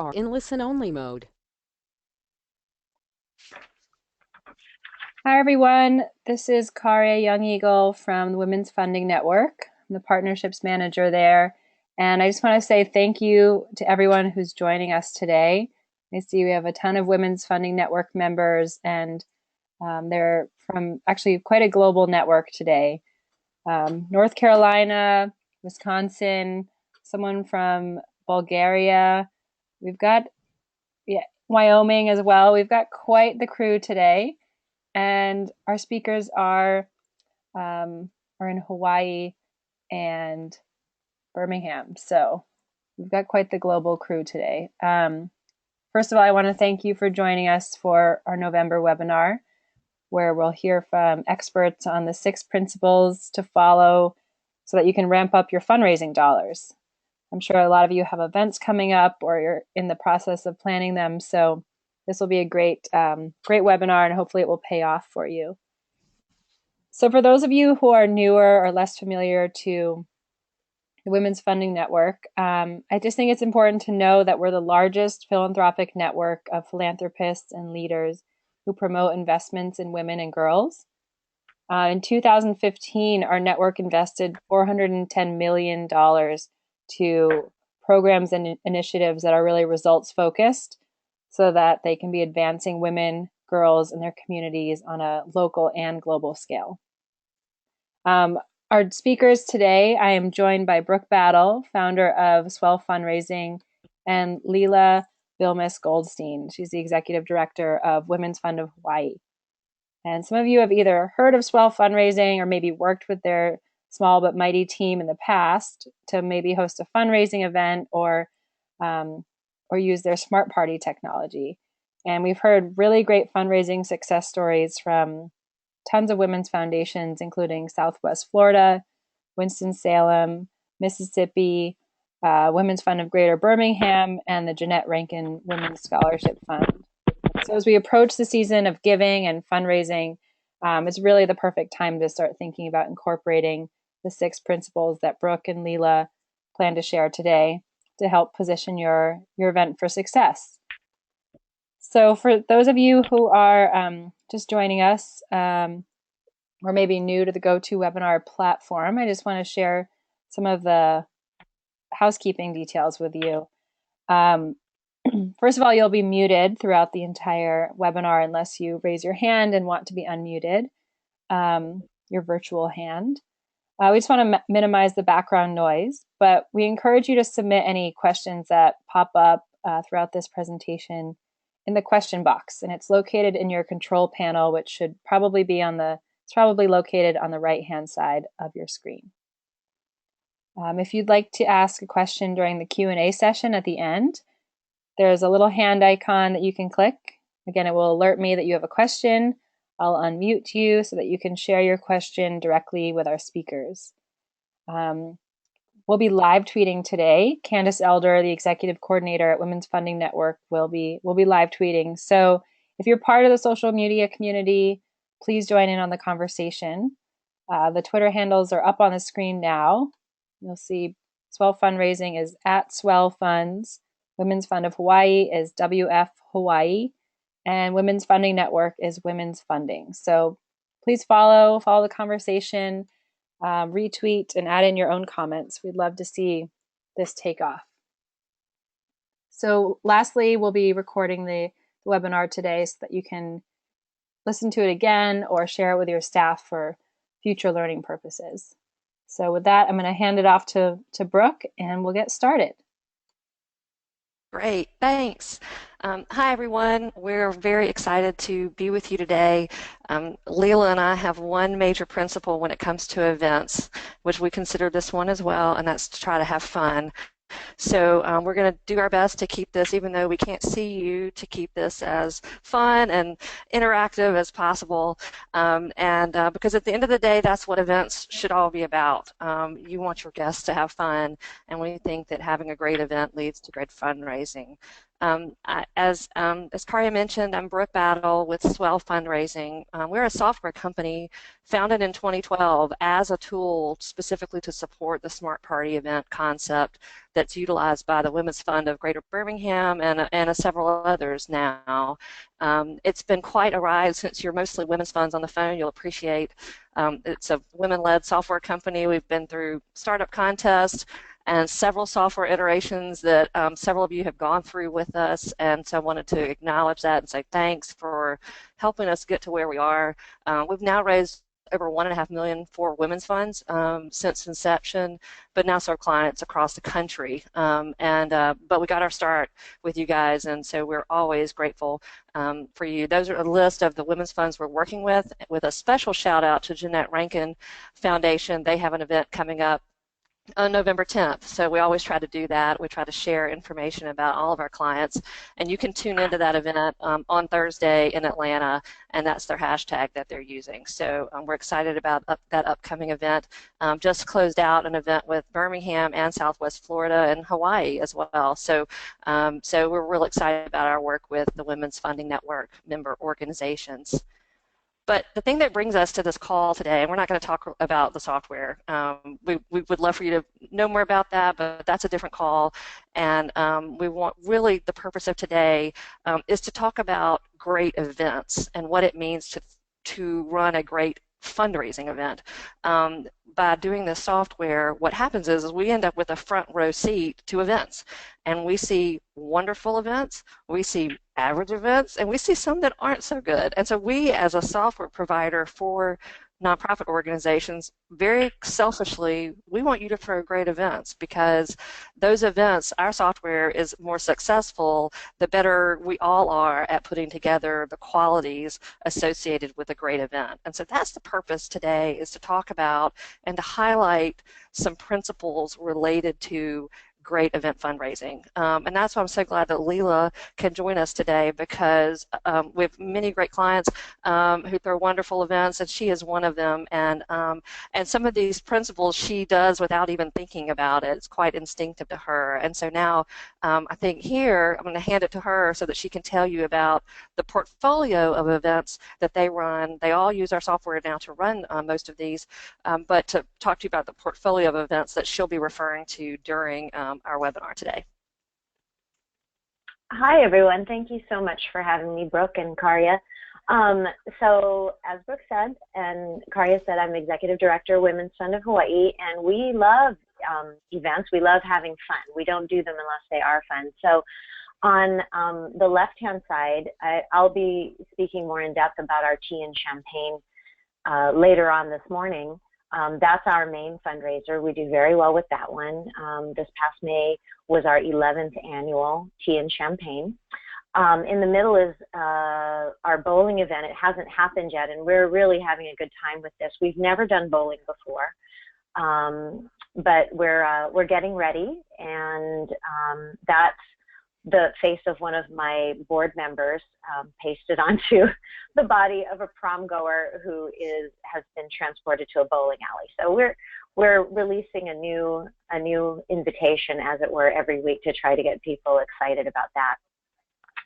are in listen-only mode. Hi, everyone. This is Karia Young Eagle from the Women's Funding Network. I'm the Partnerships Manager there. And I just want to say thank you to everyone who's joining us today. I see we have a ton of Women's Funding Network members, and they're from actually quite a global network today. North Carolina, Wisconsin, someone from Bulgaria. We've got Wyoming as well. We've got quite the crew today. And our speakers are in Hawaii and Birmingham. So we've got quite the global crew today. First of all, I want to thank you for joining us for our November webinar, where we'll hear from experts on the 6 principles to follow so that you can ramp up your fundraising dollars. I'm sure a lot of you have events coming up or you're in the process of planning them. So this will be a great webinar, and hopefully it will pay off for you. So for those of you who are newer or less familiar to the Women's Funding Network, I just think it's important to know that we're the largest philanthropic network of philanthropists and leaders who promote investments in women and girls. In 2015, our network invested $410 million to programs and initiatives that are really results focused, so that they can be advancing women, girls, and their communities on a local and global scale. Our speakers today, I am joined by Brooke Battle, founder of Swell Fundraising, and Leela Bilmes Goldstein. She's the executive director of Women's Fund of Hawaii. And some of you have either heard of Swell Fundraising or maybe worked with their small but mighty team in the past to maybe host a fundraising event or use their Smart Party technology. And we've heard really great fundraising success stories from tons of women's foundations, including Southwest Florida, Winston-Salem, Mississippi, Women's Fund of Greater Birmingham, and the Jeanette Rankin Women's Scholarship Fund. So as we approach the season of giving and fundraising, it's really the perfect time to start thinking about incorporating the 6 principles that Brooke and Leela plan to share today to help position your event for success. So for those of you who are just joining us or maybe new to the GoToWebinar platform, I just want to share some of the housekeeping details with you. First of all, you'll be muted throughout the entire webinar unless you raise your hand and want to be unmuted, your virtual hand. We just want to minimize the background noise, but we encourage you to submit any questions that pop up throughout this presentation in the question box, and it's located in your control panel, which should probably be it's probably located on the right-hand side of your screen. If you'd like to ask a question during the Q&A session at the end, there's a little hand icon that you can click. Again, it will alert me that you have a question. I'll unmute you so that you can share your question directly with our speakers. We'll be live tweeting today. Candace Elder, the executive coordinator at Women's Funding Network, will be live tweeting. So if you're part of the social media community, please join in on the conversation. The Twitter handles are up on the screen now. You'll see Swell Fundraising is at Swell Funds. Women's Fund of Hawaii is WF Hawaii. And Women's Funding Network is Women's Funding. So please follow the conversation, retweet, and add in your own comments. We'd love to see this take off. So lastly, we'll be recording the webinar today so that you can listen to it again or share it with your staff for future learning purposes. So with that, I'm going to hand it off to Brooke, and we'll get started. Great, thanks. Hi, everyone. We're very excited to be with you today. Leela and I have one major principle when it comes to events, which we consider this one as well, and that's to try to have fun. So we're going to do our best to keep this, even though we can't see you, to keep this as fun and interactive as possible. Because at the end of the day, that's what events should all be about. You want your guests to have fun, and we think that having a great event leads to great fundraising. As Karia mentioned, I'm Brooke Battle with Swell Fundraising. We're a software company founded in 2012 as a tool specifically to support the Smart Party event concept that's utilized by the Women's Fund of Greater Birmingham and several others now. It's been quite a ride. Since you're mostly women's funds on the phone, you'll appreciate it's a women-led software company. We've been through startup contests and several software iterations that several of you have gone through with us, and so I wanted to acknowledge that and say thanks for helping us get to where we are. We've now raised over $1.5 million for women's funds since inception, but now serve clients across the country. But we got our start with you guys, and so we're always grateful for you. Those are a list of the women's funds we're working with a special shout out to Jeanette Rankin Foundation. They have an event coming up on November 10th. So we always try to do that. We try to share information about all of our clients. And you can tune into that event on Thursday in Atlanta, and that's their hashtag that they're using. So we're excited about that upcoming event. Just closed out an event with Birmingham and Southwest Florida and Hawaii as well. So we're real excited about our work with the Women's Funding Network member organizations. But the thing that brings us to this call today, and we're not going to talk about the software. We would love for you to know more about that, but that's a different call. And we want really the purpose of today is to talk about great events and what it means to run a great fundraising event. By doing this software, what happens is we end up with a front row seat to events, and we see wonderful events, we see average events, and we see some that aren't so good. And so we, as a software provider for nonprofit organizations, very selfishly, we want you to throw great events, because those events, our software is more successful the better we all are at putting together the qualities associated with a great event. And so that's the purpose today, is to talk about and to highlight some principles related to great event fundraising. And that's why I'm so glad that Leela can join us today, because we have many great clients who throw wonderful events, and she is one of them. And some of these principles she does without even thinking about it. It's quite instinctive to her. And so now I think here I'm going to hand it to her so that she can tell you about the portfolio of events that they run. They all use our software now to run most of these, but to talk to you about the portfolio of events that she'll be referring to during our webinar today. Hi, everyone. Thank you so much for having me, Brooke and Karia. So as Brooke said, and Karia said, I'm Executive Director, Women's Fund of Hawaii, and we love events. We love having fun. We don't do them unless they are fun. So on the left-hand side, I'll be speaking more in depth about our tea and champagne later on this morning. That's our main fundraiser. We do very well with that one. This past May was our 11th annual Tea and Champagne. In the middle is our bowling event. It hasn't happened yet, and we're really having a good time with this. We've never done bowling before, but we're getting ready, and that's the face of one of my board members pasted onto the body of a prom goer who has been transported to a bowling alley. So we're releasing a new invitation, as it were, every week to try to get people excited about that.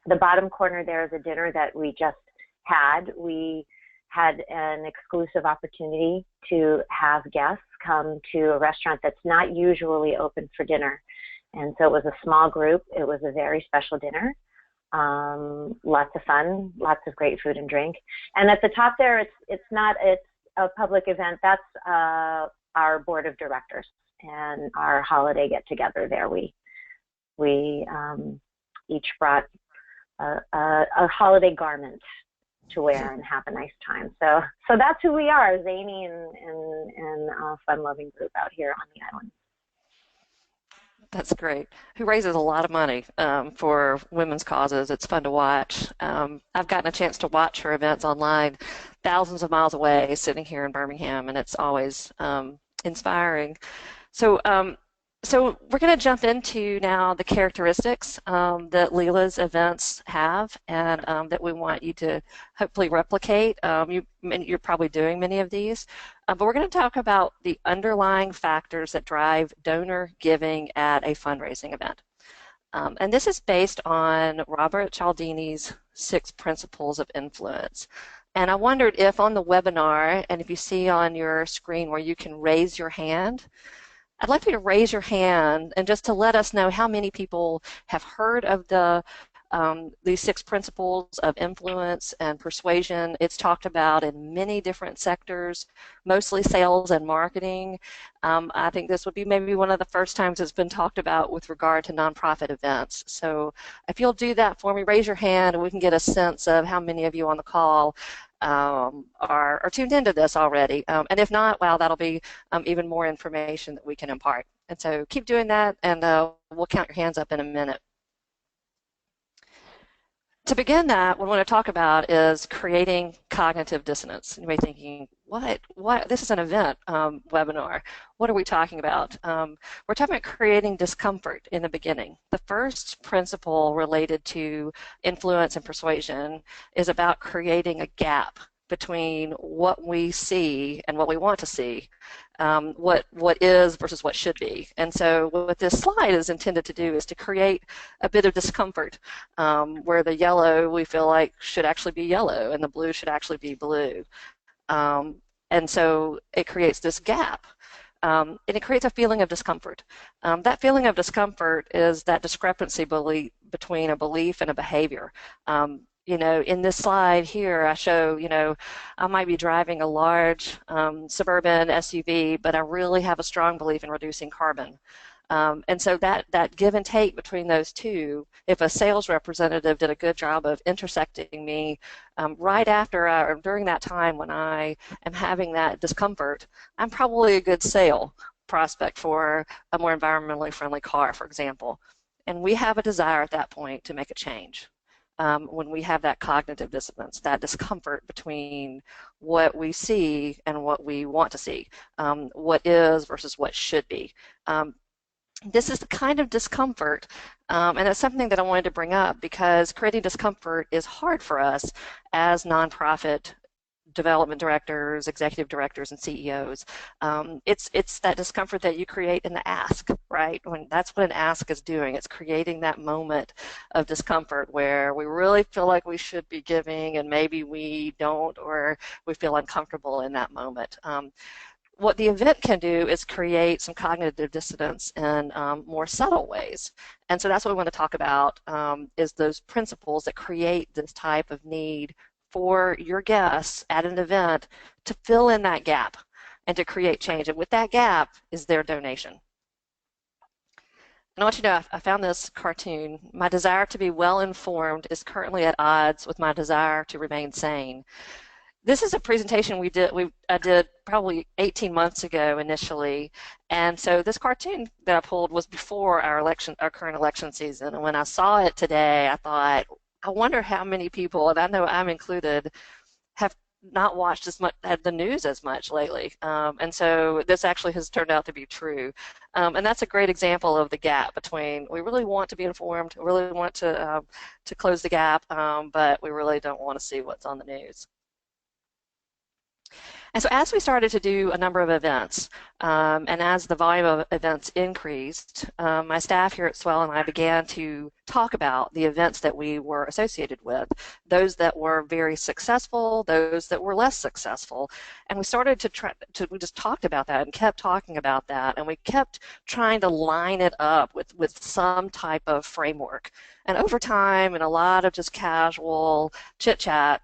The bottom corner there is a dinner that we just had. We had an exclusive opportunity to have guests come to a restaurant that's not usually open for dinner. And so it was a small group. It was a very special dinner. Lots of fun, lots of great food and drink. And at the top there, it's a public event. That's our board of directors and our holiday get together there. We each brought a holiday garment to wear and have a nice time. So that's who we are, zany and fun-loving group out here on the island. That's great. Who raises a lot of money for women's causes. It's fun to watch. I've gotten a chance to watch her events online thousands of miles away, sitting here in Birmingham, and it's always inspiring. So we're going to jump into now the characteristics that Leela's events have, and that we want you to hopefully replicate. You're probably doing many of these, but we're going to talk about the underlying factors that drive donor giving at a fundraising event. And this is based on Robert Cialdini's 6 principles of influence. And I wondered if on the webinar, and if you see on your screen where you can raise your hand, I'd like you to raise your hand and just to let us know how many people have heard of these 6 principles of influence and persuasion. It's talked about in many different sectors, mostly sales and marketing. I think this would be maybe one of the first times it's been talked about with regard to nonprofit events. So if you'll do that for me, raise your hand and we can get a sense of how many of you on the call are tuned into this already. And if not, well, that'll be even more information that we can impart. And so keep doing that, and we'll count your hands up in a minute. To begin that, what I want to talk about is creating cognitive dissonance. You may be thinking, what? This is an event webinar. What are we talking about? We're talking about creating discomfort in the beginning. The first principle related to influence and persuasion is about creating a gap between what we see and what we want to see, what is versus what should be. And so what this slide is intended to do is to create a bit of discomfort where the yellow we feel like should actually be yellow and the blue should actually be blue. And so it creates this gap. And it creates a feeling of discomfort. That feeling of discomfort is that discrepancy between a belief and a behavior. You know, in this slide here, I show, you know, I might be driving a large suburban SUV, but I really have a strong belief in reducing carbon. And so that give and take between those two, if a sales representative did a good job of intersecting me right after or during that time when I am having that discomfort, I'm probably a good sale prospect for a more environmentally friendly car, for example. And we have a desire at that point to make a change. When we have that cognitive dissonance, that discomfort between what we see and what we want to see, what is versus what should be. This is the kind of discomfort, and it's something that I wanted to bring up because creating discomfort is hard for us as nonprofit development directors, executive directors, and CEOs. It's that discomfort that you create in the ask, right? That's what an ask is doing. It's creating that moment of discomfort where we really feel like we should be giving and maybe we don't, or we feel uncomfortable in that moment. What the event can do is create some cognitive dissonance in more subtle ways. And so that's what we want to talk about is those principles that create this type of need for your guests at an event to fill in that gap and to create change. And with that gap is their donation. And I want you to know, I found this cartoon. My desire to be well informed is currently at odds with my desire to remain sane. This is a presentation I did probably 18 months ago initially, and so this cartoon that I pulled was before our current election season. And when I saw it today, I thought, I wonder how many people, and I know I'm included, have not watched as much the news as much lately. And so this actually has turned out to be true. And that's a great example of the gap between we really want to be informed, we really want to close the gap, but we really don't want to see what's on the news. And so as we started to do a number of events, and as the volume of events increased, my staff here at Swell and I began to talk about the events that we were associated with, those that were very successful, those that were less successful. And we started we just talked about that and kept talking about that, and we kept trying to line it up with some type of framework. And over time, and a lot of just casual chit-chat,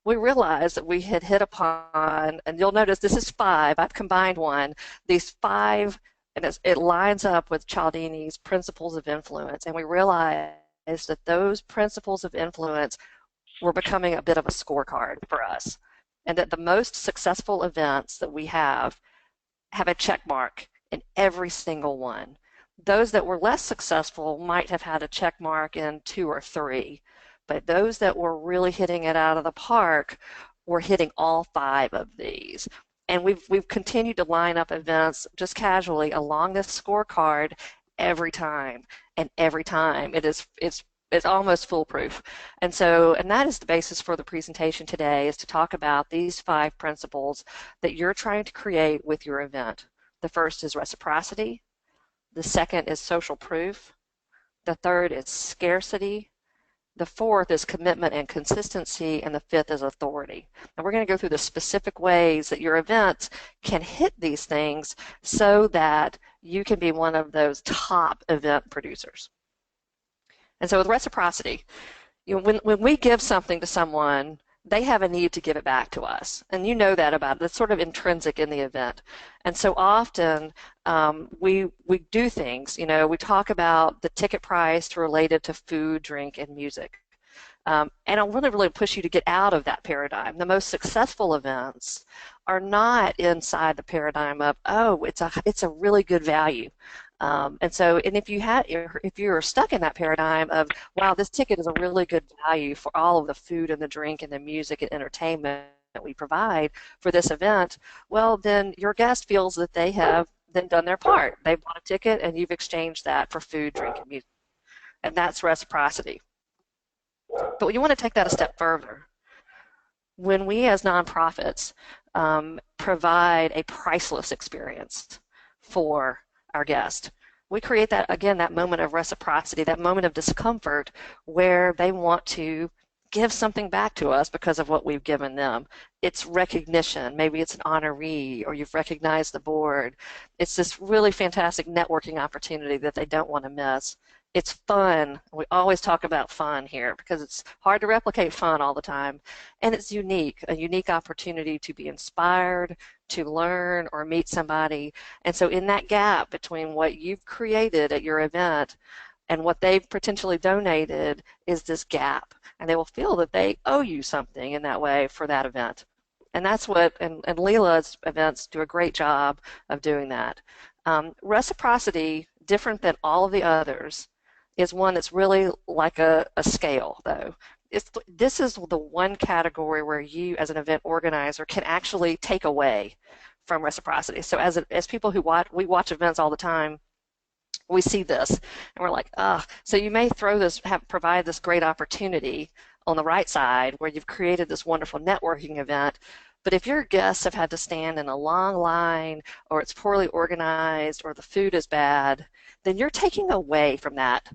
we realized that we had hit upon, and you'll notice this is 5, I've combined one, these 5, and it lines up with Cialdini's principles of influence, and we realized that those principles of influence were becoming a bit of a scorecard for us, and that the most successful events that we have a check mark in every single one. Those that were less successful might have had a check mark in 2 or 3. But those that were really hitting it out of the park were hitting all 5 of these. And we've continued to line up events just casually along this scorecard every time. And every time it's almost foolproof. And that is the basis for the presentation today, is to talk about these 5 principles that you're trying to create with your event. The first is reciprocity. The second is social proof. The third is scarcity. The fourth is commitment and consistency, and the fifth is authority. And we're going to go through the specific ways that your events can hit these things so that you can be one of those top event producers. And so with reciprocity, when we give something to someone, they have a need to give it back to us. And you know that about it. It's sort of intrinsic in the event. And so often we do things, we talk about the ticket price related to food, drink, and music. And I'll really push you to get out of that paradigm. The most successful events are not inside the paradigm of, oh, it's a really good value. And if you're stuck in that paradigm of, wow, this ticket is a really good value for all of the food and the drink and the music and entertainment that we provide for this event, well, then your guest feels that they have then done their part. They've bought a ticket and you've exchanged that for food, drink, and music. And that's reciprocity. But you want to take that a step further. When we as nonprofits provide a priceless experience for our guest, we create that, again, that moment of reciprocity, that moment of discomfort where they want to give something back to us because of what we've given them. It's recognition. Maybe it's an honoree, or you've recognized the board. It's this really fantastic networking opportunity that they don't want to miss. It's fun. We always talk about fun here because it's hard to replicate fun all the time. And it's unique, a unique opportunity to be inspired, to learn, or meet somebody. And so in that gap between what you've created at your event and what they've potentially donated is this gap. And they will feel that they owe you something in that way for that event. And that's what, and Leela's events do a great job of doing that. Reciprocity, different than all of the others, is one that's really like a scale, though. This is the one category where you, as an event organizer, can actually take away from reciprocity. So as people who we watch events all the time, we see this, and we're like, so you may provide this great opportunity on the right side where you've created this wonderful networking event, but if your guests have had to stand in a long line, or it's poorly organized, or the food is bad, then you're taking away from that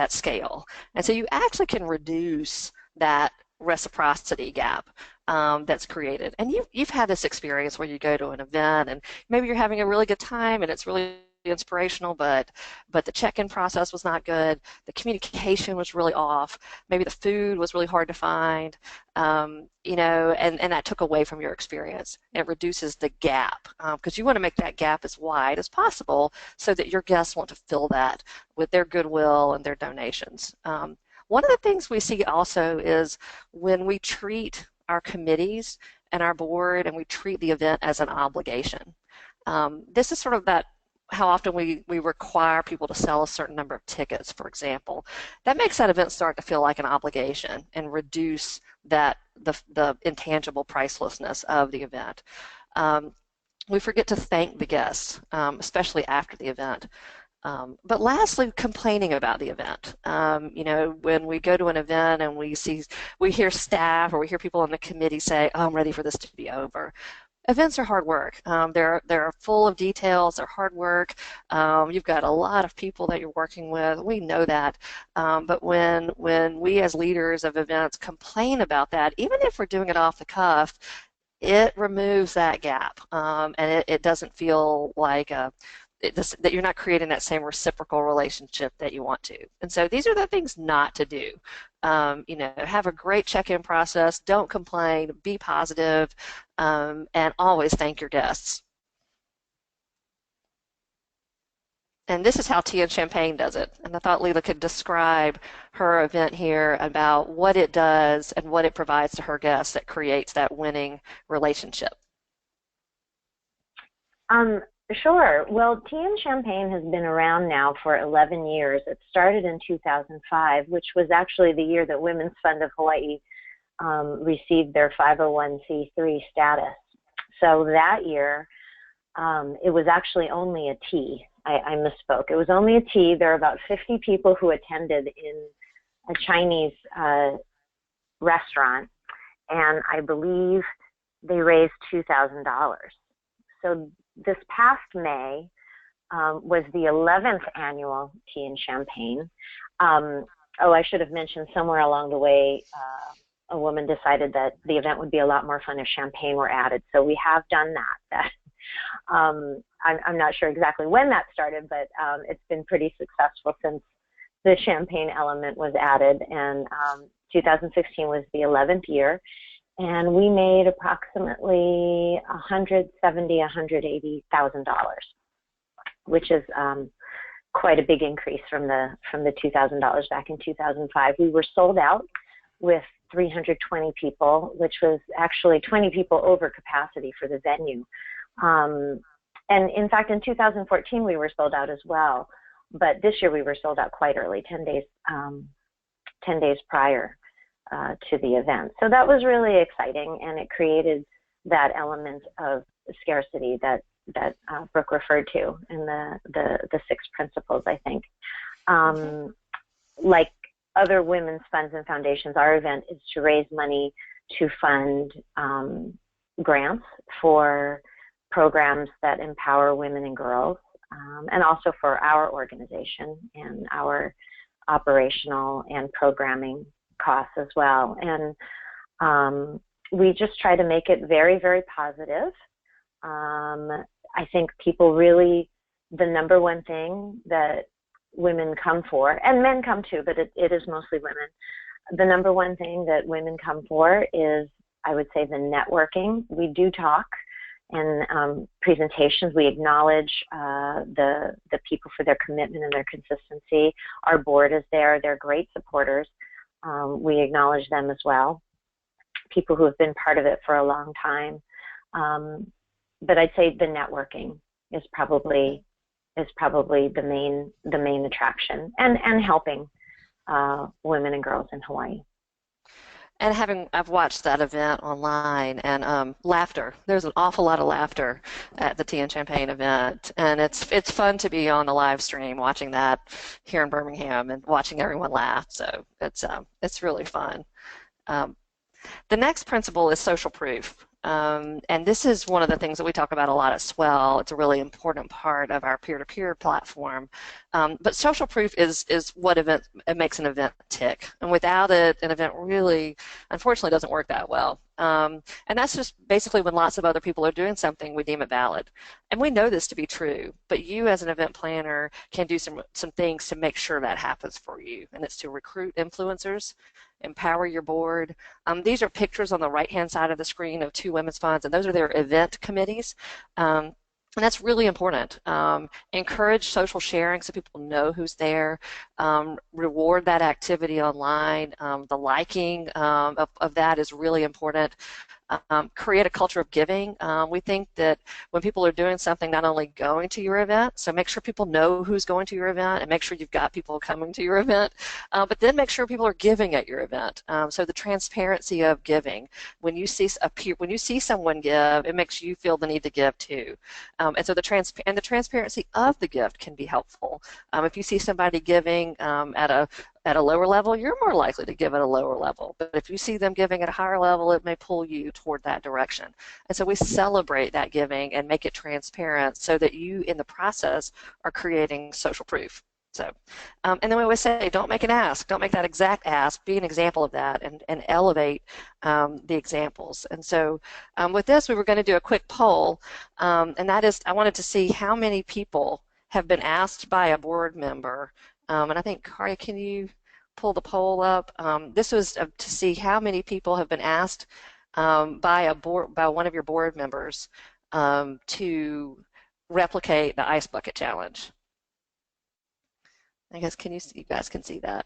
scale. And so you actually can reduce that reciprocity gap that's created. And you've had this experience where you go to an event and maybe you're having a really good time and it's really inspirational, but the check-in process was not good, the communication was really off, maybe the food was really hard to find, and that took away from your experience. It reduces the gap because you want to make that gap as wide as possible so that your guests want to fill that with their goodwill and their donations. One of the things we see also is when we treat our committees and our board and we treat the event as an obligation. This is sort of that how often we require people to sell a certain number of tickets, for example. That makes that event start to feel like an obligation and reduce the intangible pricelessness of the event. We forget to thank the guests, especially after the event. But lastly, complaining about the event. When we go to an event and we hear staff or we hear people on the committee say, "Oh, I'm ready for this to be over." Events are hard work. They're full of details. They're hard work. You've got a lot of people that you're working with. We know that. But when we as leaders of events complain about that, even if we're doing it off the cuff, it removes that gap, and it doesn't feel like that you're not creating that same reciprocal relationship that you want to. And so these are the things not to do. Have a great check-in process. Don't complain. Be positive, and always thank your guests. And this is how Tea and Champagne does it. And I thought Leela could describe her event here about what it does and what it provides to her guests that creates that winning relationship. Sure. Well, Tea and Champagne has been around now for 11 years. It started in 2005, which was actually the year that Women's Fund of Hawaii received their 501c3 status. So that year, it was actually only a tea. I misspoke. It was only a tea. There were about 50 people who attended in a Chinese restaurant, and I believe they raised $2,000. So this past May, was the 11th annual Tea and Champagne. I should have mentioned somewhere along the way, a woman decided that the event would be a lot more fun if champagne were added. So we have done that. I'm not sure exactly when that started, but it's been pretty successful since the champagne element was added. And 2016 was the 11th year. And we made approximately $180,000, which is quite a big increase from the $2,000 back in 2005. We were sold out with 320 people, which was actually 20 people over capacity for the venue. And in fact, in 2014 we were sold out as well, but this year we were sold out quite early, 10 days prior to the event. So that was really exciting, and it created that element of scarcity that Brooke referred to in the 6 principles, I think. Like other women's funds and foundations, our event is to raise money to fund grants for programs that empower women and girls, and also for our organization and our operational and programming costs as well. And we just try to make it very, very positive. I think people really, the number one thing that women come for, and men come too, but it is mostly women, the number one thing that women come for is, I would say, the networking. We do talk in presentations. We acknowledge the people for their commitment and their consistency. Our board is there. They're great supporters. We acknowledge them as well, people who have been part of it for a long time. But I'd say the networking is probably the main attraction, and helping women and girls in Hawaii. And I've watched that event online, and laughter. There's an awful lot of laughter at the Tea and Champagne event, and it's fun to be on the live stream watching that here in Birmingham and watching everyone laugh. So it's really fun. The next principle is social proof. And this is one of the things that we talk about a lot at Swell. It's a really important part of our peer-to-peer platform. But social proof is what it makes an event tick. And without it, an event really, unfortunately, doesn't work that well. And that's just basically when lots of other people are doing something, we deem it valid. And we know this to be true, but you as an event planner can do some things to make sure that happens for you. And it's to recruit influencers, empower your board. These are pictures on the right-hand side of the screen of 2 women's funds, and those are their event committees. And that's really important. Encourage social sharing so people know who's there. Reward that activity online. The liking of that is really important. Create a culture of giving. We think that when people are doing something, not only going to your event, so make sure people know who's going to your event and make sure you've got people coming to your event, but then make sure people are giving at your event. So the transparency of giving. When you see someone give, it makes you feel the need to give too. And so the transparency of the gift can be helpful. If you see somebody giving at a lower level, you're more likely to give at a lower level. But if you see them giving at a higher level, it may pull you toward that direction. And so we celebrate that giving and make it transparent so that you, in the process, are creating social proof. So, and then we always say, don't make an ask. Don't make that exact ask. Be an example of that and elevate the examples. And so with this, we were going to do a quick poll, and that is, I wanted to see how many people have been asked by a board member. And I think, Karia, can you pull the poll up? This was to see how many people have been asked by one of your board members to replicate the ice bucket challenge. I guess you guys can see that.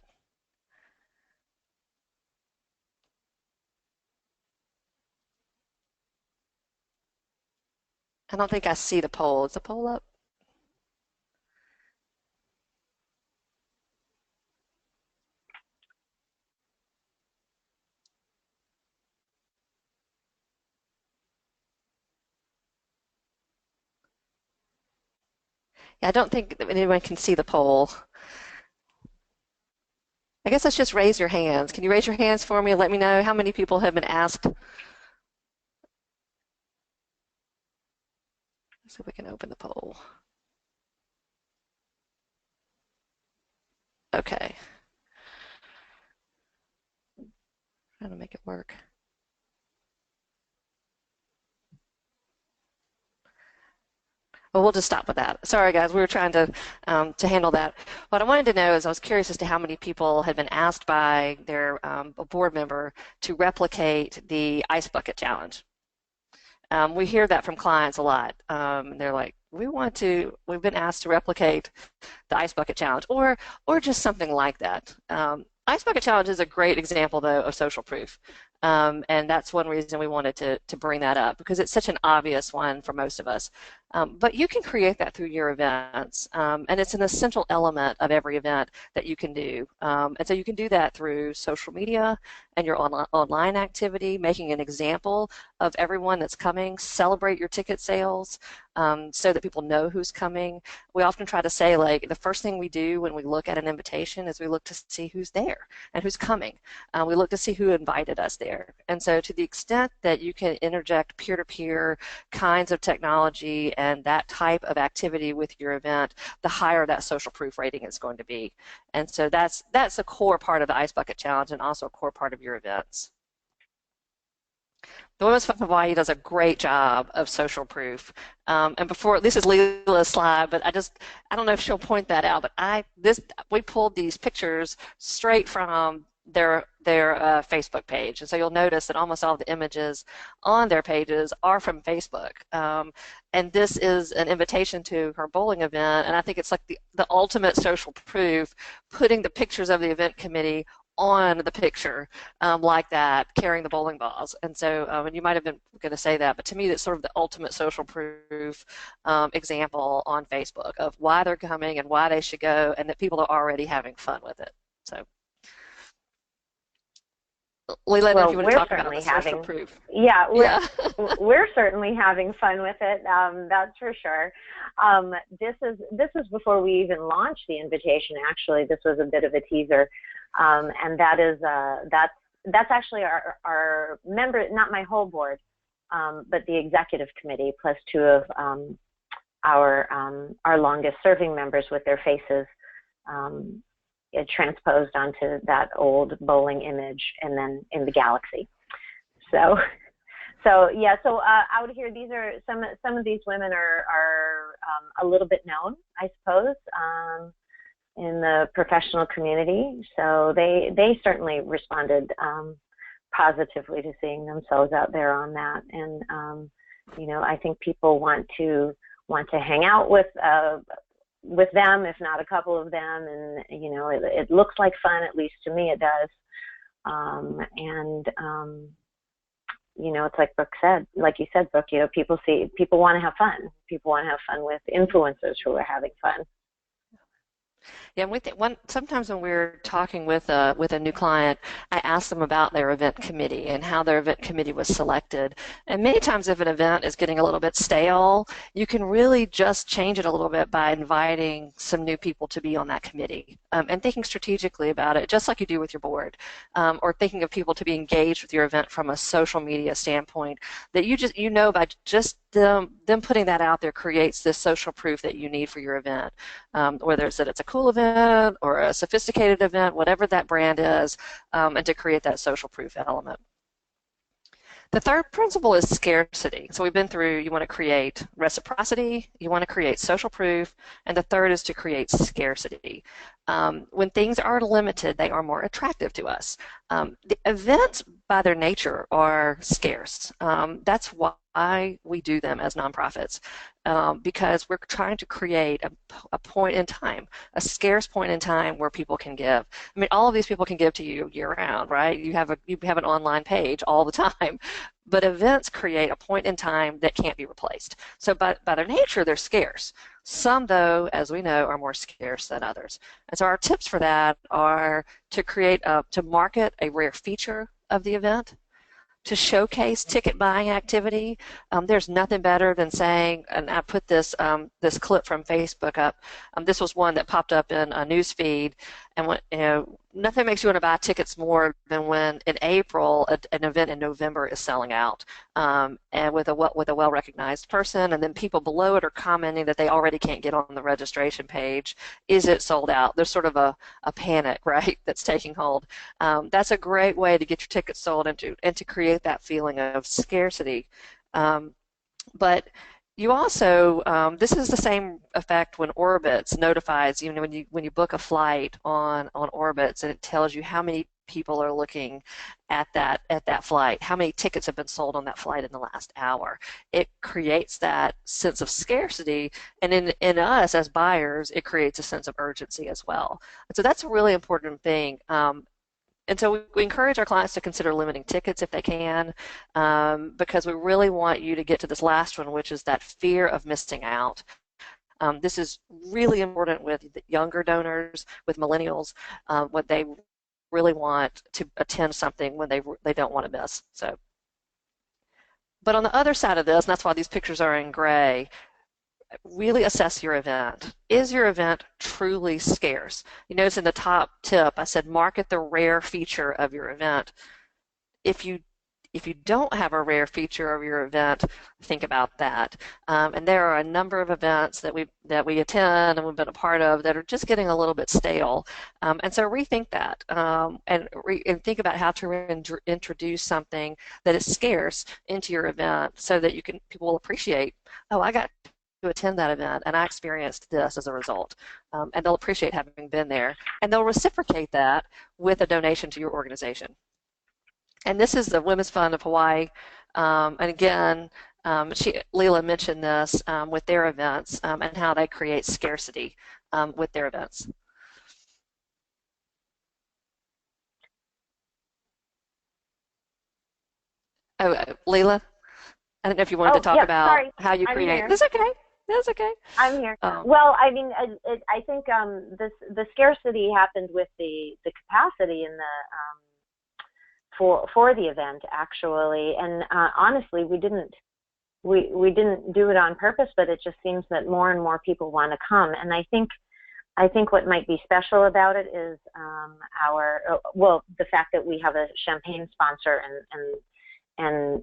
I don't think I see the poll. Is the poll up? Yeah, I don't think anyone can see the poll. I guess let's just raise your hands. Can you raise your hands for me and let me know how many people have been asked? Let's see if we can open the poll. Okay. Trying to make it work. Well, we'll just stop with that. Sorry, guys, we were trying to handle that. What I wanted to know is I was curious as to how many people had been asked by their a board member to replicate the Ice Bucket Challenge. We hear that from clients a lot. They're like, we've been asked to replicate the Ice Bucket Challenge, or just something like that. Ice Bucket Challenge is a great example, though, of social proof. And that's one reason we wanted to bring that up, because it's such an obvious one for most of us. But you can create that through your events, and it's an essential element of every event that you can do. And so you can do that through social media and your online activity, making an example of everyone that's coming, celebrate your ticket sales so that people know who's coming. We often try to say, like, the first thing we do when we look at an invitation is we look to see who's there and who's coming. We look to see who invited us there. And so to the extent that you can interject peer-to-peer kinds of technology and that type of activity with your event, the higher that social proof rating is going to be. And so that's a core part of the Ice Bucket Challenge and also a core part of your events. The Women's Fund of Hawaii does a great job of social proof. And before, this is Leela's slide, but I don't know if she'll point that out, but we pulled these pictures straight from their Facebook page. And so you'll notice that almost all of the images on their pages are from Facebook. And this is an invitation to her bowling event, and I think it's like the ultimate social proof, putting the pictures of the event committee on the picture like that, carrying the bowling balls. And so, and you might have been going to say that, but to me that's sort of the ultimate social proof example on Facebook of why they're coming and why they should go, and that people are already having fun with it. So, Leela, well, if you want to talk about the social proof. Yeah, we're certainly having fun with it. That's for sure. This is before we even launched the invitation. Actually, this was a bit of a teaser, and that's actually our member, not my whole board, but the executive committee plus two of our longest serving members with their faces. It transposed onto that old bowling image and then in the galaxy. So out here, these are some of these women are a little bit known, I suppose, in the professional community. So they certainly responded positively to seeing themselves out there on that. And I think people want to hang out with them, if not a couple of them, and it looks like fun, at least to me it does. It's like you said, Brooke, people want to have fun. People want to have fun with influencers who are having fun. Yeah, sometimes when we're talking with a new client, I ask them about their event committee and how their event committee was selected. And many times if an event is getting a little bit stale, you can really just change it a little bit by inviting some new people to be on that committee and thinking strategically about it, just like you do with your board, or thinking of people to be engaged with your event from a social media standpoint, that by just them putting that out there creates this social proof that you need for your event, whether it's that it's a cool event or a sophisticated event, whatever that brand is, and to create that social proof element. The third principle is scarcity. So we've been through, you want to create reciprocity, you want to create social proof, and the third is to create scarcity. When things are limited, they are more attractive to us. The events, by their nature, are scarce. That's why we do them as nonprofits, because we're trying to create a point in time, a scarce point in time where people can give. I mean, all of these people can give to you year-round, right? You have an online page all the time, but events create a point in time that can't be replaced. So by their nature, they're scarce. Some, though, as we know, are more scarce than others. And so our tips for that are to market a rare feature of the event, to showcase ticket buying activity. There's nothing better than saying, and I put this clip from Facebook up. This was one that popped up in a news feed, and nothing makes you want to buy tickets more than when in April an event in November is selling out, and with a well-recognized person, and then people below it are commenting that they already can't get on the registration page. Is it sold out? There's sort of a panic, right, that's taking hold. That's a great way to get your tickets sold and to create that feeling of scarcity. But you also, this is the same effect when Orbitz notifies, when you book a flight on Orbitz, and it tells you how many people are looking at that flight, how many tickets have been sold on that flight in the last hour. It creates that sense of scarcity, and in us as buyers, it creates a sense of urgency as well. And so that's a really important thing. And so we encourage our clients to consider limiting tickets if they can, because we really want you to get to this last one, which is that fear of missing out. This is really important with younger donors, with millennials, what they really want to attend something when they don't want to miss. So, but on the other side of this, and that's why these pictures are in gray, really assess your event. Is your event truly scarce? You notice in the top tip I said market the rare feature of your event. If you don't have a rare feature of your event, think about that. And there are a number of events that we attend and we've been a part of that are just getting a little bit stale. And so rethink that, and think about how to introduce something that is scarce into your event so that people will appreciate, oh, I got to attend that event and I experienced this as a result, and they'll appreciate having been there, and they'll reciprocate that with a donation to your organization. And this is the Women's Fund of Hawaii, and again, Leela mentioned this with their events, and how they create scarcity with their events. Oh, Leela, I don't know if you wanted to talk about how you create. That's okay. That's okay. I'm here. Well, I mean, I think the scarcity happened with the capacity in the for the event actually, and honestly, we didn't do it on purpose, but it just seems that more and more people want to come, and I think what might be special about it is the fact that we have a champagne sponsor, and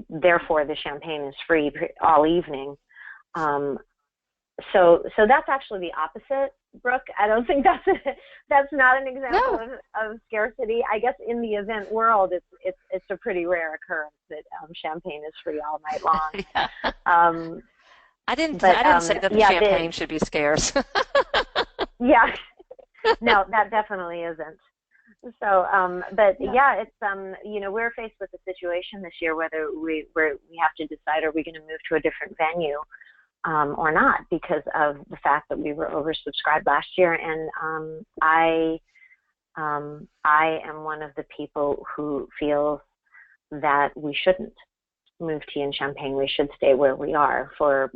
therefore the champagne is free all evening. So that's actually the opposite, Brooke. I don't think that's not an example of scarcity. I guess in the event world, it's a pretty rare occurrence that champagne is free all night long. Yeah. I didn't say that the champagne should be scarce. Yeah, no, that definitely isn't. So, but yeah, it's we're faced with a situation this year whether we have to decide, are we going to move to a different venue or not, because of the fact that we were oversubscribed last year, and I am one of the people who feels that we shouldn't move tea and champagne. We should stay where we are. For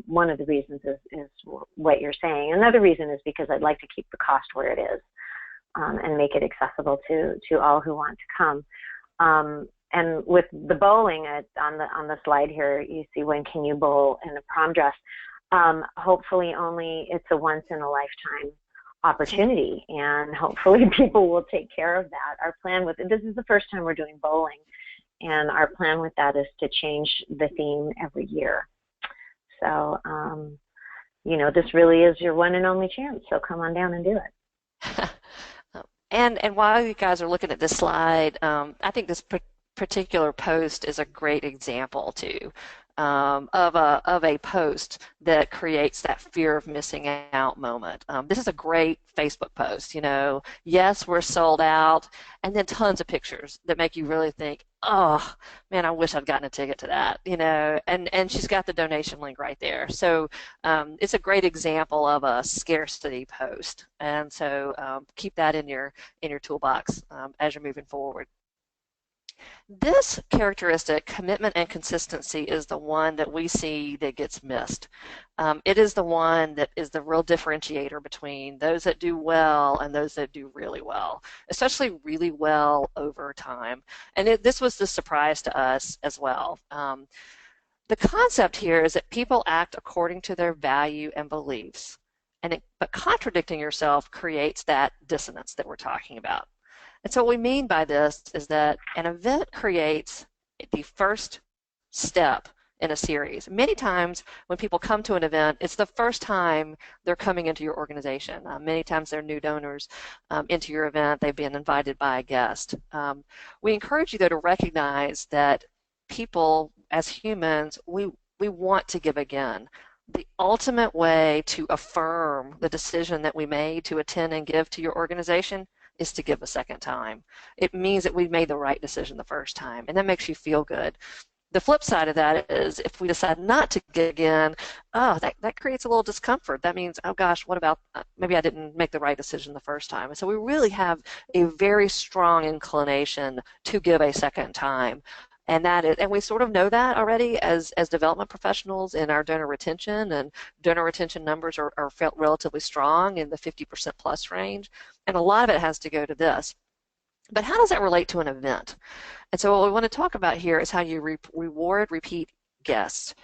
one of the reasons is what you're saying. Another reason is because I'd like to keep the cost where it is, and make it accessible to all who want to come. And with the bowling on the slide here, you see when can you bowl in a prom dress. Hopefully only it's a once in a lifetime opportunity, and hopefully people will take care of that. Our plan this is the first time we're doing bowling, and our plan with that is to change the theme every year. So, this really is your one and only chance. So come on down and do it. And while you guys are looking at this slide, I think this particular post is a great example too, of a post that creates that fear of missing out moment. This is a great Facebook post. Yes, we're sold out, and then tons of pictures that make you really think, oh man, I wish I'd gotten a ticket to that. And she's got the donation link right there. So it's a great example of a scarcity post, and so keep that in your toolbox as you're moving forward. This characteristic, commitment and consistency, is the one that we see that gets missed. It is the one that is the real differentiator between those that do well and those that do really well, especially really well over time. And this was the surprise to us as well. The concept here is that people act according to their value and beliefs, but contradicting yourself creates that dissonance that we're talking about. And so what we mean by this is that an event creates the first step in a series. Many times when people come to an event, it's the first time they're coming into your organization. Many times they're new donors into your event. They've been invited by a guest. We encourage you, though, to recognize that people, as humans, we want to give again. The ultimate way to affirm the decision that we made to attend and give to your organization is to give a second time. It means that we made the right decision the first time, and that makes you feel good. The flip side of that is if we decide not to give again, that creates a little discomfort. That means, oh gosh, what about, maybe I didn't make the right decision the first time. And so we really have a very strong inclination to give a second time. And we sort of know that already as development professionals in our donor retention, and donor retention numbers are felt relatively strong in the 50% plus range. And a lot of it has to go to this. But how does that relate to an event? And so what we want to talk about here is how you reward repeat guests.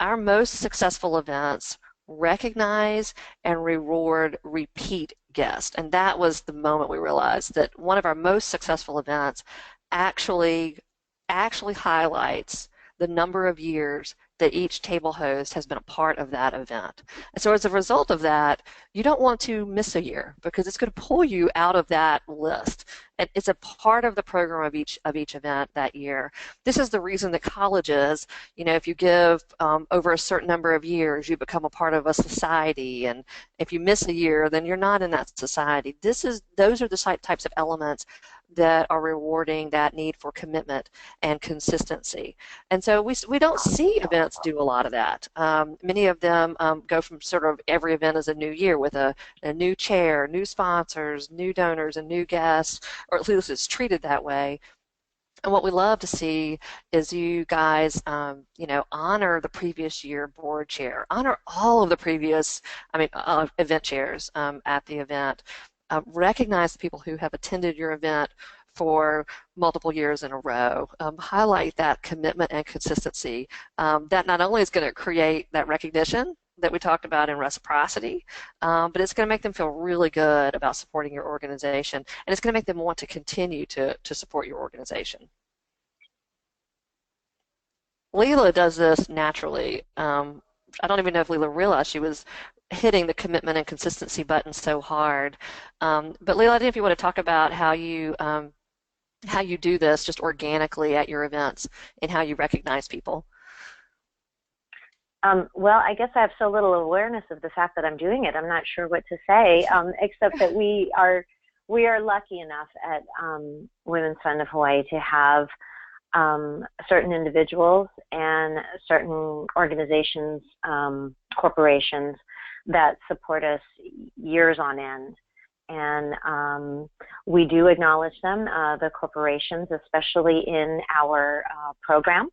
Our most successful events recognize and reward repeat guests. And that was the moment we realized that one of our most successful events actually highlights the number of years that each table host has been a part of that event. And so as a result of that, you don't want to miss a year because it's going to pull you out of that list. And it's a part of the program of each event that year. This is the reason that colleges, if you give over a certain number of years, you become a part of a society. And if you miss a year, then you're not in that society. Those are the types of elements that are rewarding that need for commitment and consistency. And so we don't see events do a lot of that. Many of them go from sort of every event as a new year with a new chair, new sponsors, new donors, and new guests, or at least it's treated that way. And what we love to see is you guys, honor the previous year board chair, honor all of the previous, event chairs at the event. Recognize the people who have attended your event for multiple years in a row. Highlight that commitment and consistency. That not only is going to create that recognition that we talked about in reciprocity, but it's going to make them feel really good about supporting your organization, and it's going to make them want to continue to support your organization. Leela does this naturally. I don't even know if Leela realized she was hitting the commitment and consistency button so hard. But Leela, I don't know if you want to talk about how you do this just organically at your events and how you recognize people. Well, I guess I have so little awareness of the fact that I'm doing it. I'm not sure what to say, except that we are lucky enough at Women's Fund of Hawaii to have certain individuals and certain organizations, corporations that support us years on end. And we do acknowledge them, the corporations, especially in our program.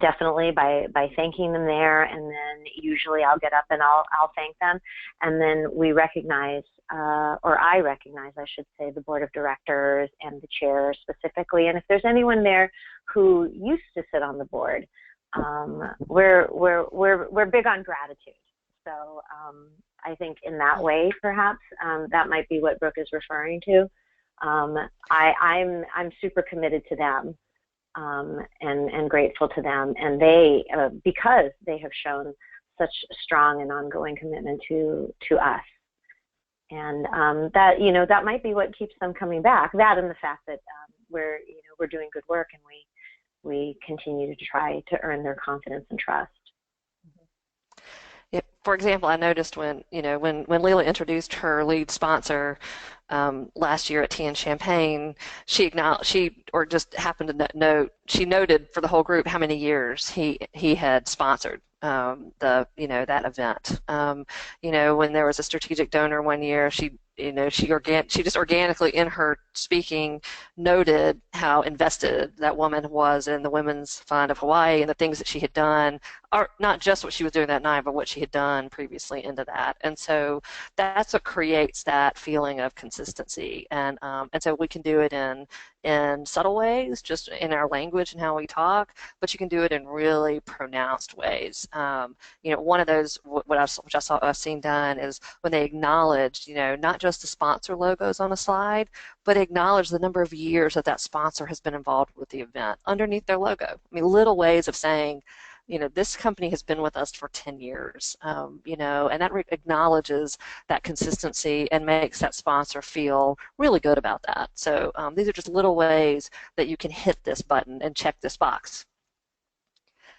Definitely by thanking them there, and then usually I'll get up and I'll thank them, and then we recognize, or I recognize, I should say, the board of directors and the chair specifically. And if there's anyone there who used to sit on the board, we're big on gratitude. So I think in that way, perhaps that might be what Brooke is referring to. I'm super committed to them. And grateful to them, and they because they have shown such strong and ongoing commitment to us, and that might be what keeps them coming back. That and the fact that we're doing good work, and we continue to try to earn their confidence and trust. Yeah, for example, I noticed when Leela introduced her lead sponsor last year at Tea and Champagne, she noted for the whole group how many years he had sponsored that event. When there was a strategic donor one year, she she just organically in her speaking noted how invested that woman was in the Women's Fund of Hawaii and the things that she had done, or not just what she was doing that night, but what she had done previously into that. And so that's what creates that feeling of consistency. And so we can do it in subtle ways, just in our language and how we talk, but you can do it in really pronounced ways. One of those, which I've seen done, is when they acknowledge, not just the sponsor logos on a slide, but acknowledge the number of years that sponsor has been involved with the event underneath their logo. I mean, little ways of saying, this company has been with us for 10 years, and that acknowledges that consistency and makes that sponsor feel really good about that. So these are just little ways that you can hit this button and check this box.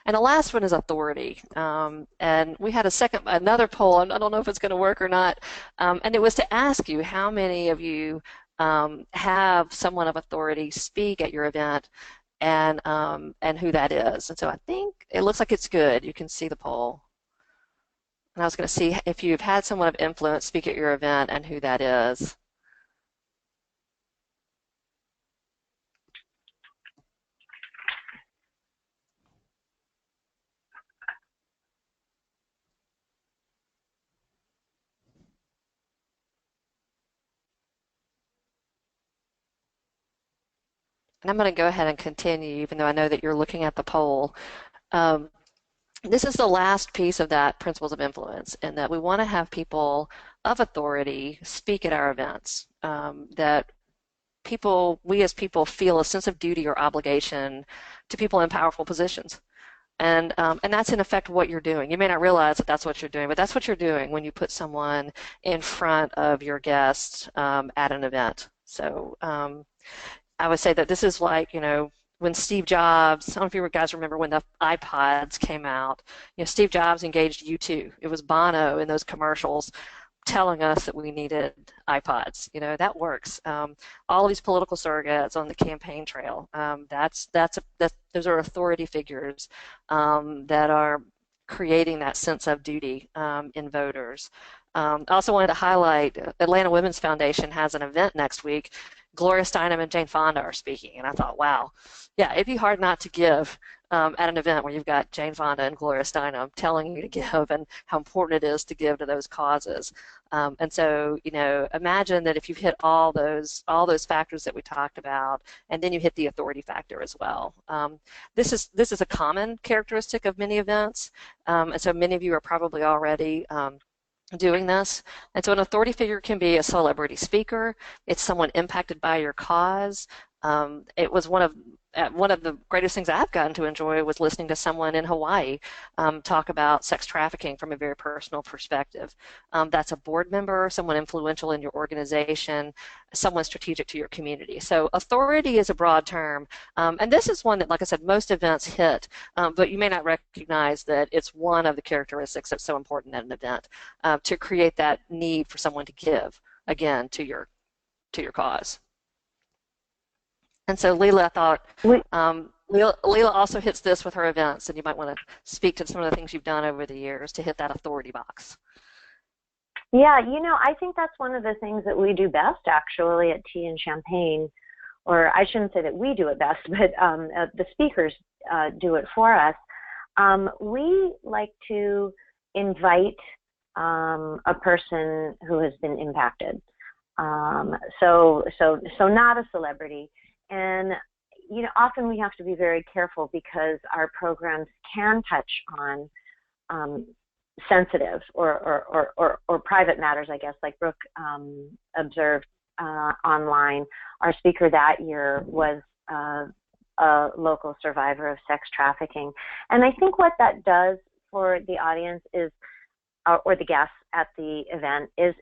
And the last one is authority. And we had another poll, and I don't know if it's going to work or not, and it was to ask you how many of you have someone of authority speak at your event, and who that is. And so I think it looks like it's good. You can see the poll. And I was going to see if you've had someone of influence speak at your event and who that is. And I'm going to go ahead and continue, even though I know that you're looking at the poll. This is the last piece of that principles of influence, in that we want to have people of authority speak at our events, that we as people feel a sense of duty or obligation to people in powerful positions. And that's in effect what you're doing. You may not realize that that's what you're doing, but that's what you're doing when you put someone in front of your guests at an event. So I would say that this is like, when Steve Jobs, I don't know if you guys remember when the iPods came out, Steve Jobs engaged U2. It was Bono in those commercials telling us that we needed iPods. That works. All of these political surrogates on the campaign trail, those are authority figures that are creating that sense of duty in voters. I also wanted to highlight Atlanta Women's Foundation has an event next week. Gloria Steinem and Jane Fonda are speaking, and I thought, wow, yeah, it'd be hard not to give at an event where you've got Jane Fonda and Gloria Steinem telling you to give and how important it is to give to those causes. And so, imagine that if you hit all those factors that we talked about, and then you hit the authority factor as well. This is a common characteristic of many events, and so many of you are probably already doing this. And so an authority figure can be a celebrity speaker. It's someone impacted by your cause. It was one of the greatest things I've gotten to enjoy was listening to someone in Hawaii talk about sex trafficking from a very personal perspective. That's a board member, someone influential in your organization, someone strategic to your community. So authority is a broad term, and this is one that, like I said, most events hit, but you may not recognize that it's one of the characteristics that's so important at an event to create that need for someone to give, again, to your cause. And so Leela, I thought, Leela also hits this with her events, and you might want to speak to some of the things you've done over the years to hit that authority box. Yeah, I think that's one of the things that we do best, actually, at Tea and Champagne. Or I shouldn't say that we do it best, but the speakers do it for us. We like to invite a person who has been impacted. So not a celebrity. And, often we have to be very careful because our programs can touch on sensitive or private matters, I guess, like Brooke observed online. Our speaker that year was a local survivor of sex trafficking. And I think what that does for the audience is, or the guests at the event, is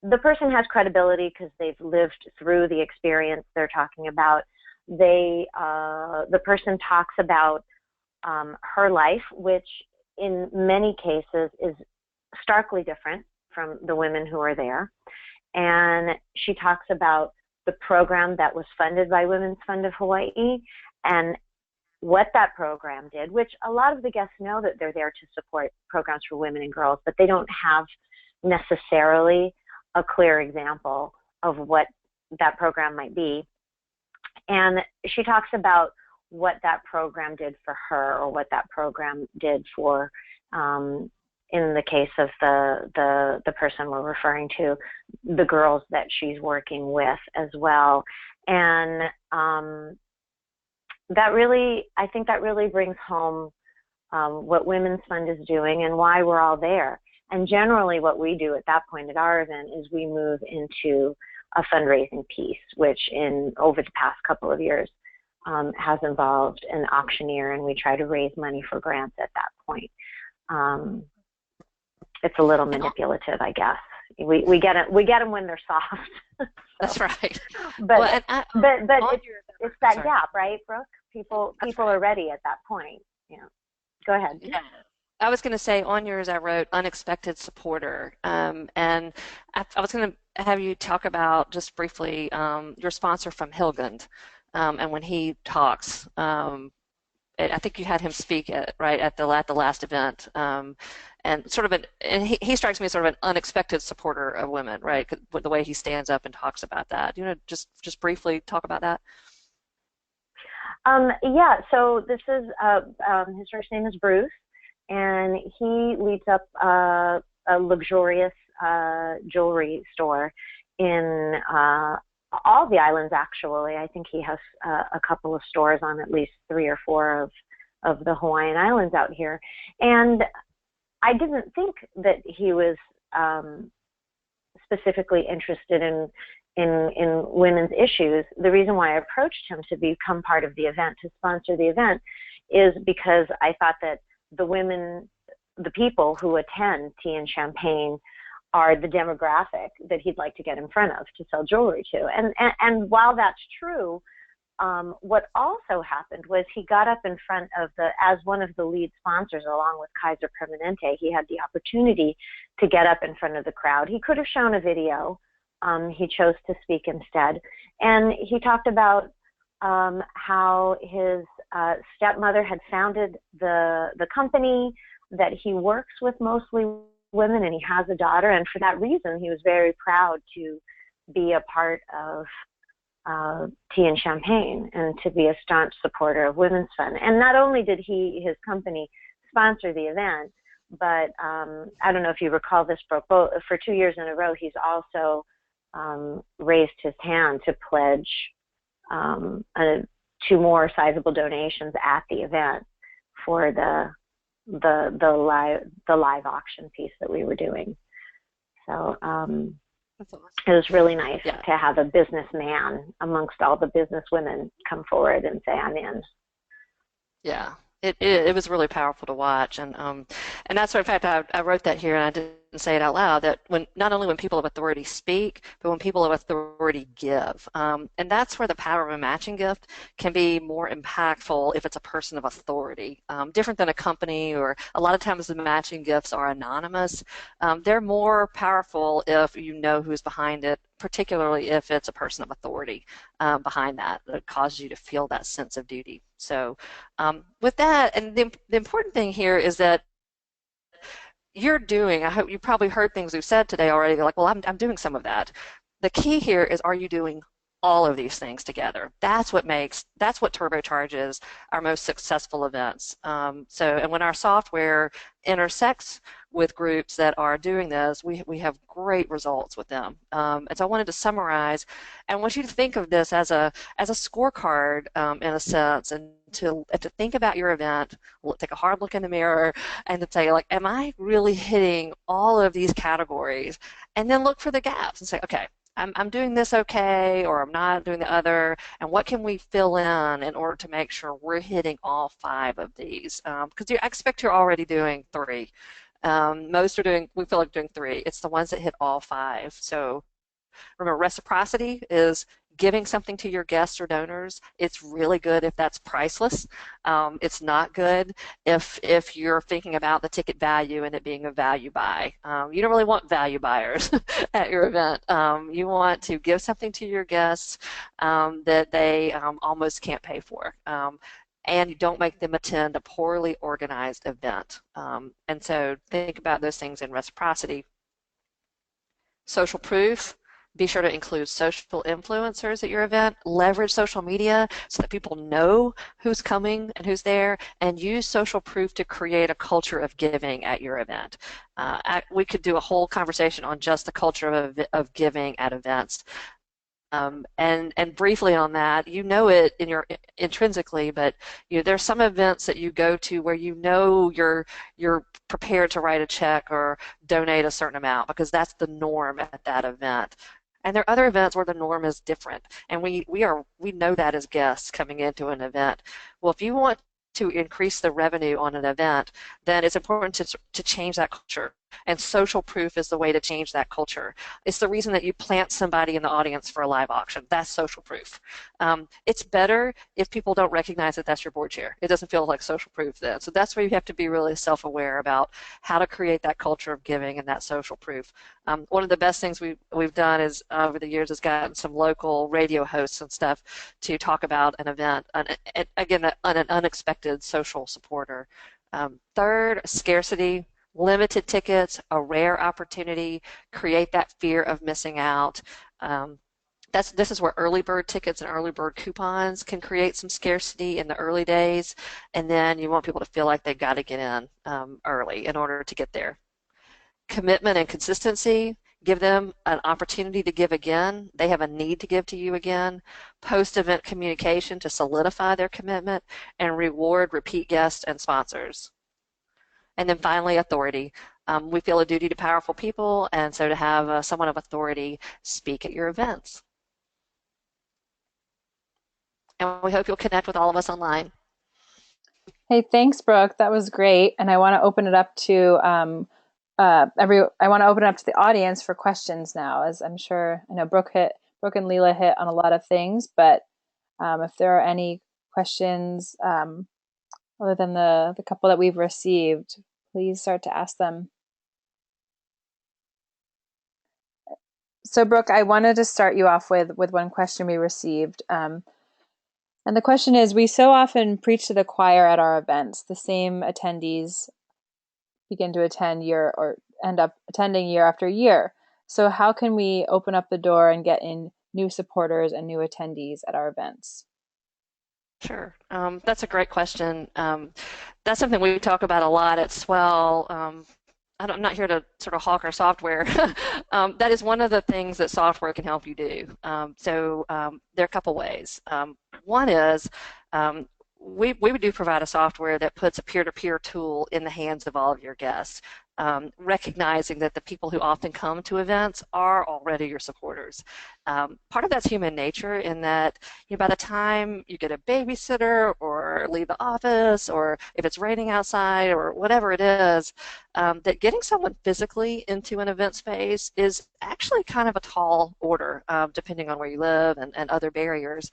the person has credibility because they've lived through the experience they're talking about. The person talks about her life, which in many cases is starkly different from the women who are there. And she talks about the program that was funded by Women's Fund of Hawaii and what that program did, which a lot of the guests know that they're there to support programs for women and girls, but they don't have necessarily a clear example of what that program might be. And she talks about what that program did for her, or what that program did for, in the case of the person we're referring to, the girls that she's working with as well. And I think that really brings home what Women's Fund is doing and why we're all there. And generally what we do at that point at our event is we move into a fundraising piece, which over the past couple of years has involved an auctioneer, and we try to raise money for grants at that point. It's a little manipulative, I guess. We get them when they're soft. So, that's right. But it's that gap, right, Brooke? People are ready at that point. Go ahead. Yeah. I was going to say, on yours I wrote unexpected supporter, and I was going to have you talk about just briefly your sponsor from Hilgund, and when he talks, I think you had him speak at the last event, and he strikes me as sort of an unexpected supporter of women, right? The way he stands up and talks about that. Just briefly talk about that. Yeah. So this is his first name is Bruce, and he leads up a luxurious jewelry store in all the islands, actually. I think he has a couple of stores on at least 3 or 4 of the Hawaiian Islands out here. And I didn't think that he was specifically interested in women's issues. The reason why I approached him to become part of the event, to sponsor the event, is because I thought that the people who attend Tea and Champagne are the demographic that he'd like to get in front of to sell jewelry to. And while that's true, what also happened was he got up in front of as one of the lead sponsors, along with Kaiser Permanente, he had the opportunity to get up in front of the crowd. He could have shown a video. He chose to speak instead. And he talked about how his stepmother had founded the company, that he works with mostly women, and he has a daughter, and for that reason he was very proud to be a part of Tea and Champagne and to be a staunch supporter of Women's Fund. And not only did his company sponsor the event, but I don't know if you recall this, Brooke, for 2 years in a row he's also raised his hand to pledge 2 more sizable donations at the event for the live auction piece that we were doing. So that's awesome. It was really nice to have a businessman amongst all the business women come forward and say, I'm in. Yeah. It was really powerful to watch, and that's why, in fact, I wrote that here, and I didn't say it out loud, that not only when people of authority speak, but when people of authority give, and that's where the power of a matching gift can be more impactful if it's a person of authority, different than a company, or a lot of times the matching gifts are anonymous. They're more powerful if you know who's behind it, particularly if it's a person of authority behind that causes you to feel that sense of duty. So with that, and the important thing here is that you're doing, I hope you probably heard things we've said today already, like, well, I'm doing some of that. The key here is, are you doing all of these things together? That's what turbocharges our most successful events. And when our software intersects with groups that are doing this, we have great results with them. And so I wanted to summarize, and I want you to think of this as a scorecard in a sense, and to think about your event, take a hard look in the mirror, and to say, like, am I really hitting all of these categories? And then look for the gaps and say, okay, I'm doing this okay, or I'm not doing the other, and what can we fill in order to make sure we're hitting all 5 of these? Because I expect you're already doing 3. Most we feel like doing 3. It's the ones that hit all 5. So remember, reciprocity is giving something to your guests or donors. It's really good if that's priceless. It's not good if you're thinking about the ticket value and it being a value buy. You don't really want value buyers at your event. You want to give something to your guests that they almost can't pay for. And you don't make them attend a poorly organized event. And so think about those things in reciprocity. Social proof, be sure to include social influencers at your event, leverage social media so that people know who's coming and who's there, and use social proof to create a culture of giving at your event. We could do a whole conversation on just the culture of giving at events. And briefly on that, you know it in your intrinsically, but there's some events that you go to where you're prepared to write a check or donate a certain amount because that's the norm at that event. And there are other events where the norm is different, and we know that as guests coming into an event. Well, if you want to increase the revenue on an event, then it's important to change that culture. And social proof is the way to change that culture. It's the reason that you plant somebody in the audience for a live auction. That's social proof. It's better if people don't recognize that that's your board chair. It doesn't feel like social proof then. So that's where you have to be really self-aware about how to create that culture of giving and that social proof. One of the best things we've done is over the years has gotten some local radio hosts and stuff to talk about an event, again, an unexpected social supporter. Third, scarcity. Limited tickets, a rare opportunity, create that fear of missing out. This is where early bird tickets and early bird coupons can create some scarcity in the early days, and then you want people to feel like they've got to get in early in order to get there. Commitment and consistency, give them an opportunity to give again. They have a need to give to you again. Post-event communication to solidify their commitment, and reward repeat guests and sponsors. And then finally, authority. We feel a duty to powerful people, and so to have someone of authority speak at your events. And we hope you'll connect with all of us online. Hey, thanks, Brooke. That was great. And I want to open it up to the audience for questions now, as I'm sure I know Brooke and Leela hit on a lot of things, but if there are any questions other than the couple that we've received, please start to ask them. So, Brooke, I wanted to start you off with one question we received. And the question is, we so often preach to the choir at our events. The same attendees begin to attend or end up attending year after year. So how can we open up the door and get in new supporters and new attendees at our events? Sure. That's a great question. That's something we talk about a lot at Swell. I'm not here to sort of hawk our software. That is one of the things that software can help you do. There are a couple ways. One is we do provide a software that puts a peer-to-peer tool in the hands of all of your guests, recognizing that the people who often come to events are already your supporters. Part of that's human nature in that by the time you get a babysitter or leave the office, or if it's raining outside or whatever it is, that getting someone physically into an event space is actually kind of a tall order, depending on where you live and other barriers.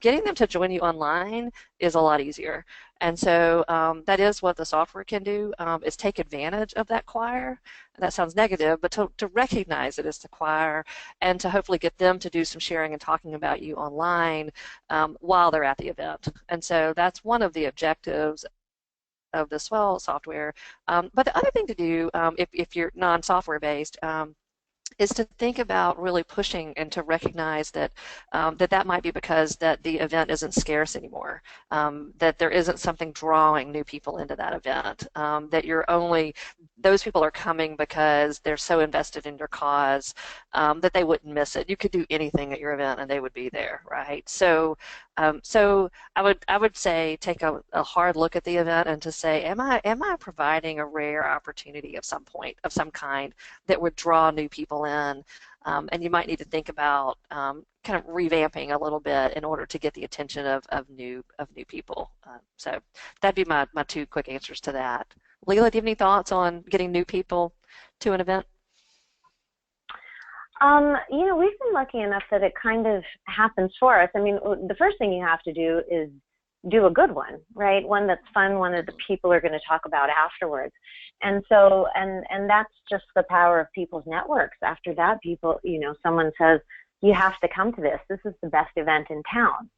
Getting them to join you online is a lot easier. And so that is what the software can do, is take advantage of that choir. That sounds negative, but to recognize it as the choir and to hopefully get them to do some sharing and talking about you online while they're at the event. And so that's one of the objectives of the Swell software. But the other thing to do, if you're non-software based, is to think about really pushing and to recognize that that might be because that the event isn't scarce anymore, that there isn't something drawing new people into that event, that those people are coming because they're so invested in your cause that they wouldn't miss it. You could do anything at your event and they would be there, right? So I would say take a hard look at the event and to say, am I providing a rare opportunity of some kind that would draw new people in? And you might need to think about kind of revamping a little bit in order to get the attention of new people. So that'd be my two quick answers to that. Leela, do you have any thoughts on getting new people to an event? We've been lucky enough that it kind of happens for us. I mean, the first thing you have to do is do a good one, right? One that's fun, one that the people are going to talk about afterwards. And so, and that's just the power of people's networks. After that, someone says, you have to come to this. This is the best event in town.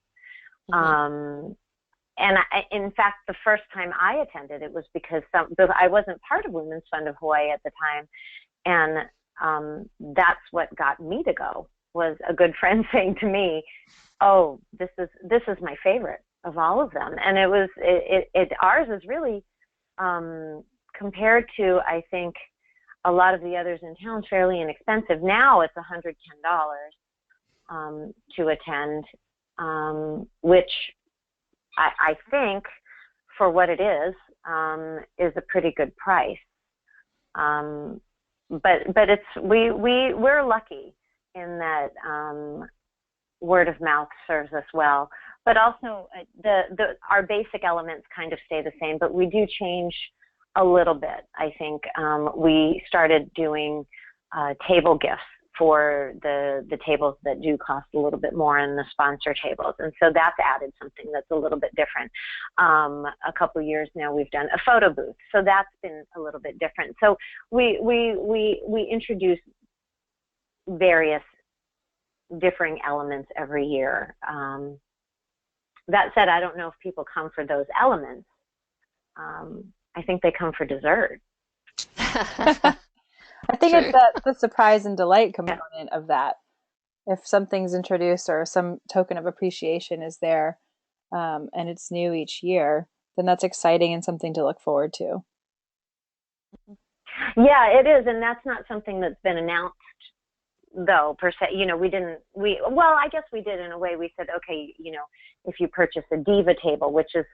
Mm-hmm. In fact, the first time I attended, it was because I wasn't part of Women's Fund of Hawaii at the time. And that's what got me to go, was a good friend saying to me, oh, this is my favorite of all of them. And ours is really, compared to, I think, a lot of the others in town, fairly inexpensive. Now it's $110 to attend, which I think, for what it is a pretty good price. But we're lucky in that word of mouth serves us well. But also our basic elements kind of stay the same, but we do change a little bit. I think we started doing table gifts for the tables that do cost a little bit more, and the sponsor tables, and so that's added something that's a little bit different. A couple of years now we've done a photo booth, so that's been a little bit different. So we introduce various differing elements every year. That said, I don't know if people come for those elements. I think they come for dessert. I think it's the surprise and delight component of that. If something's introduced or some token of appreciation is there, and it's new each year, then that's exciting and something to look forward to. Yeah, it is, and that's not something that's been announced, though, per se. Well, I guess we did in a way. We said, okay, if you purchase a diva table, which is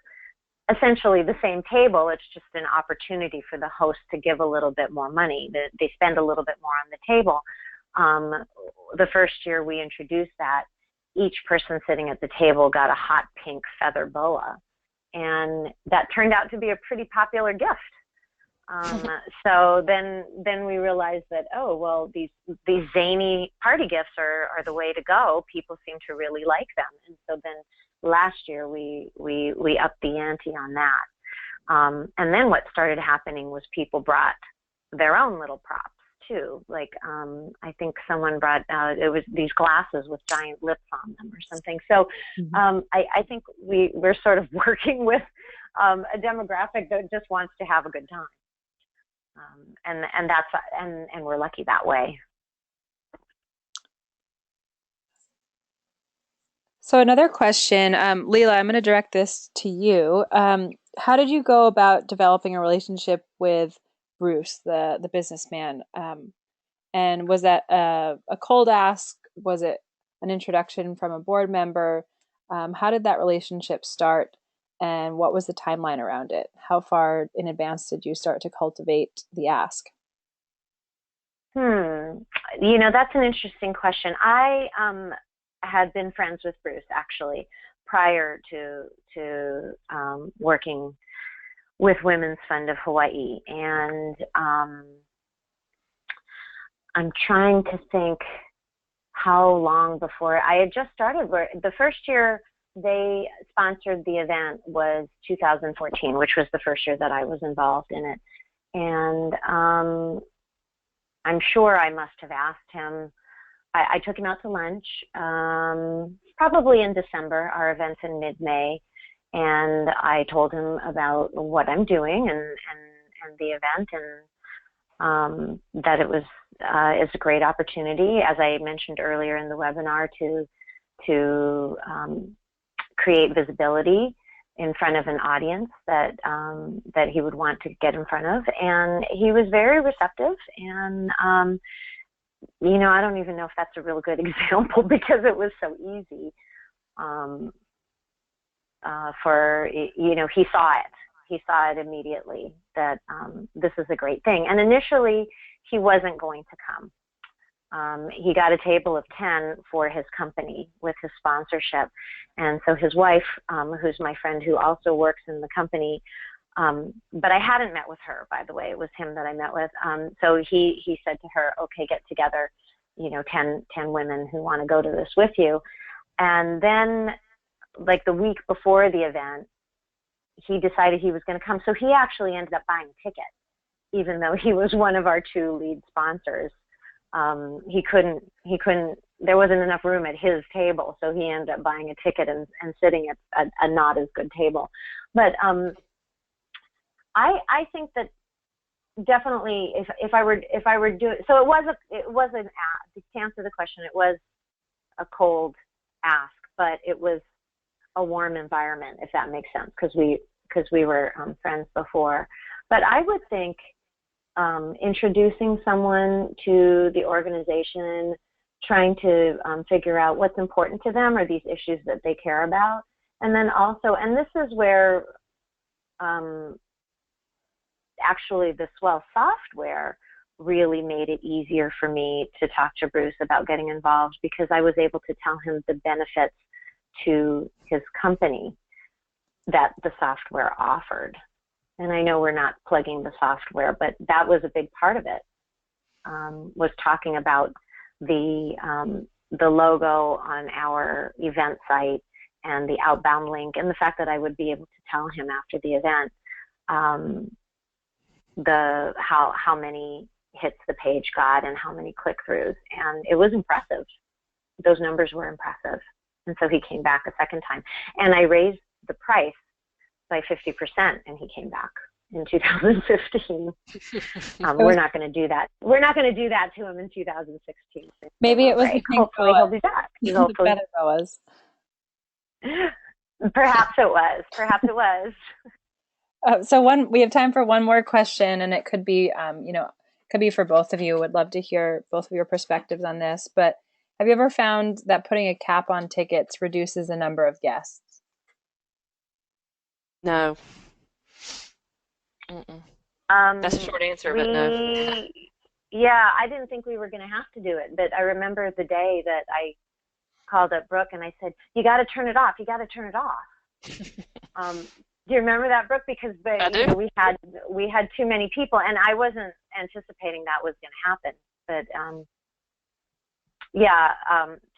essentially the same table, it's just an opportunity for the host to give a little bit more money. They spend a little bit more on the table. The first year we introduced that, each person sitting at the table got a hot pink feather boa, and that turned out to be a pretty popular gift. So then we realized that, oh, well, these zany party gifts are the way to go. People seem to really like them, and so then last year we upped the ante on that. And then what started happening was people brought their own little props too. Like I think someone brought it was these glasses with giant lips on them or something. So I think we're sort of working with a demographic that just wants to have a good time. And we're lucky that way. So another question, Leela, I'm going to direct this to you. How did you go about developing a relationship with Bruce, the businessman? And was that a cold ask? Was it an introduction from a board member? How did that relationship start? And what was the timeline around it? How far in advance did you start to cultivate the ask? That's an interesting question. I had been friends with Bruce actually prior to working with Women's Fund of Hawaii, and I'm trying to think how long before I had just started. The first year they sponsored the event was 2014, which was the first year that I was involved in it, and I'm sure I must have asked him. I took him out to lunch, probably in December. Our event's in mid-May, and I told him about what I'm doing and the event, and that it was is a great opportunity, as I mentioned earlier in the webinar, to create visibility in front of an audience that he would want to get in front of, and he was very receptive. And I don't even know if that's a real good example because it was so easy. He saw it. He saw it immediately that this is a great thing. And initially, he wasn't going to come. He got a table of 10 for his company with his sponsorship. And so his wife, who's my friend who also works in the company, but I hadn't met with her, by the way. It was him that I met with. So he said to her, okay, get together, 10 women who want to go to this with you. And then, like the week before the event, he decided he was going to come. So he actually ended up buying a ticket, even though he was one of our 2 lead sponsors. He couldn't, there wasn't enough room at his table. So he ended up buying a ticket and sitting at a not as good table. But I think that definitely, if I were doing, so it was an ask. To answer the question, it was a cold ask, but it was a warm environment, if that makes sense, because we were friends before. But I would think introducing someone to the organization, trying to figure out what's important to them or these issues that they care about, and then also, and this is where actually the Swell software really made it easier for me to talk to Bruce about getting involved, because I was able to tell him the benefits to his company that the software offered. And I know we're not plugging the software, but that was a big part of it, was talking about the logo on our event site and the outbound link, and the fact that I would be able to tell him after the event how many hits the page got and how many click-throughs, and it was impressive. Those numbers were impressive, and so he came back a second time, and I raised the price by 50%, and he came back in 2015. We're not going to do that. We're not going to do that to him in 2016. Maybe it was right. Hopefully he'll be back. Hopefully. Better was. Perhaps it was. Perhaps it was. So we have time for one more question, and it could be, could be for both of you. Would love to hear both of your perspectives on this. But have you ever found that putting a cap on tickets reduces the number of guests? No. That's a short answer, but no. Yeah, I didn't think we were going to have to do it, but I remember the day that I called up Brooke and I said, "You got to turn it off. You got to turn it off." Do you remember that, Brooke? Because we had too many people, and I wasn't anticipating that was going to happen. But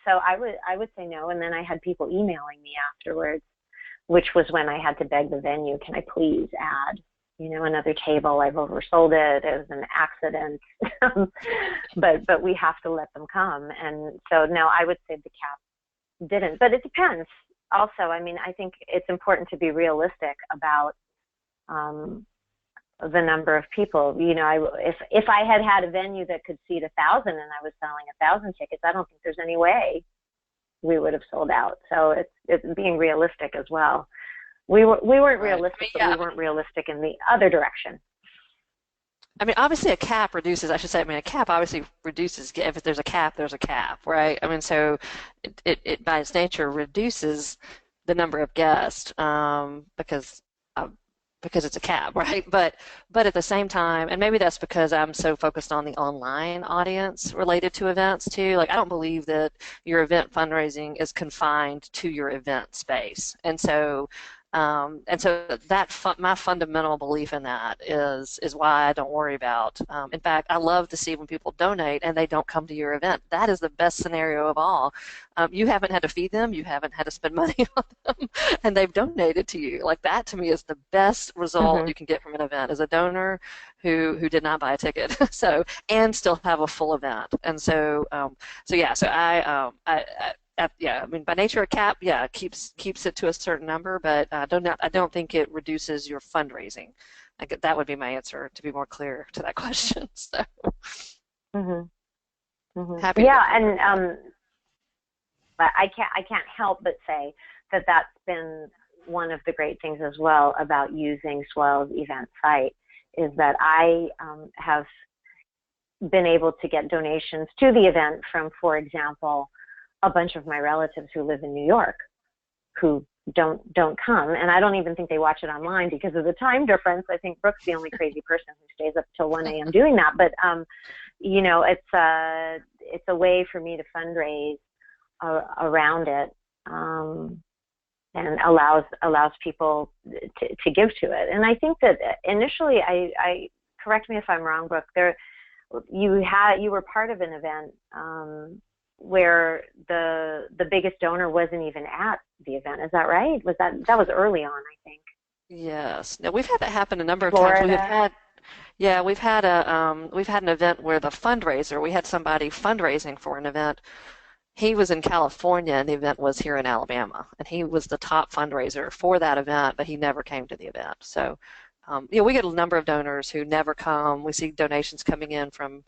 so I would say no, and then I had people emailing me afterwards, which was when I had to beg the venue, "Can I please add, another table? I've oversold it. It was an accident." but we have to let them come. And so no, I would say the cap didn't, but it depends. Also, I mean, I think it's important to be realistic about the number of people. If I had a venue that could seat 1,000 and I was selling 1,000 tickets, I don't think there's any way we would have sold out. So it's being realistic as well. We weren't realistic, but we weren't realistic in the other direction. I mean, obviously a cap reduces, a cap obviously reduces, if there's a cap, there's a cap, right? I mean, so it by its nature reduces the number of guests because it's a cap, right? But at the same time, and maybe that's because I'm so focused on the online audience related to events too. Like, I don't believe that your event fundraising is confined to your event space. And so my fundamental belief in that is why I don't worry about. In fact, I love to see when people donate and they don't come to your event. That is the best scenario of all. You haven't had to feed them, you haven't had to spend money on them, and they've donated to you. Like, that to me is the best result you can get from an event, as a donor who did not buy a ticket, and still have a full event. And I mean, by nature, a cap, keeps it to a certain number, but I don't think it reduces your fundraising. That would be my answer, to be more clear to that question. So, happy. Yeah, and I can't help but say that that's been one of the great things as well about using Swell's event site, is that I have been able to get donations to the event from, for example, a bunch of my relatives who live in New York who don't come, and I don't even think they watch it online because of the time difference. I think Brooke's the only crazy person who stays up till 1 a.m. doing that, but it's a way for me to fundraise around it, and allows people to give to it. And I think that initially, I correct me if I'm wrong, Brooke, you were part of an event where the biggest donor wasn't even at the event. Is that right? That was early on, I think. Yes. No, we've had that happen a number of Florida. times. We've had an event where the fundraiser, we had somebody fundraising for an event. He was in California and the event was here in Alabama, and he was the top fundraiser for that event, but he never came to the event. So we get a number of donors who never come. We see donations coming in from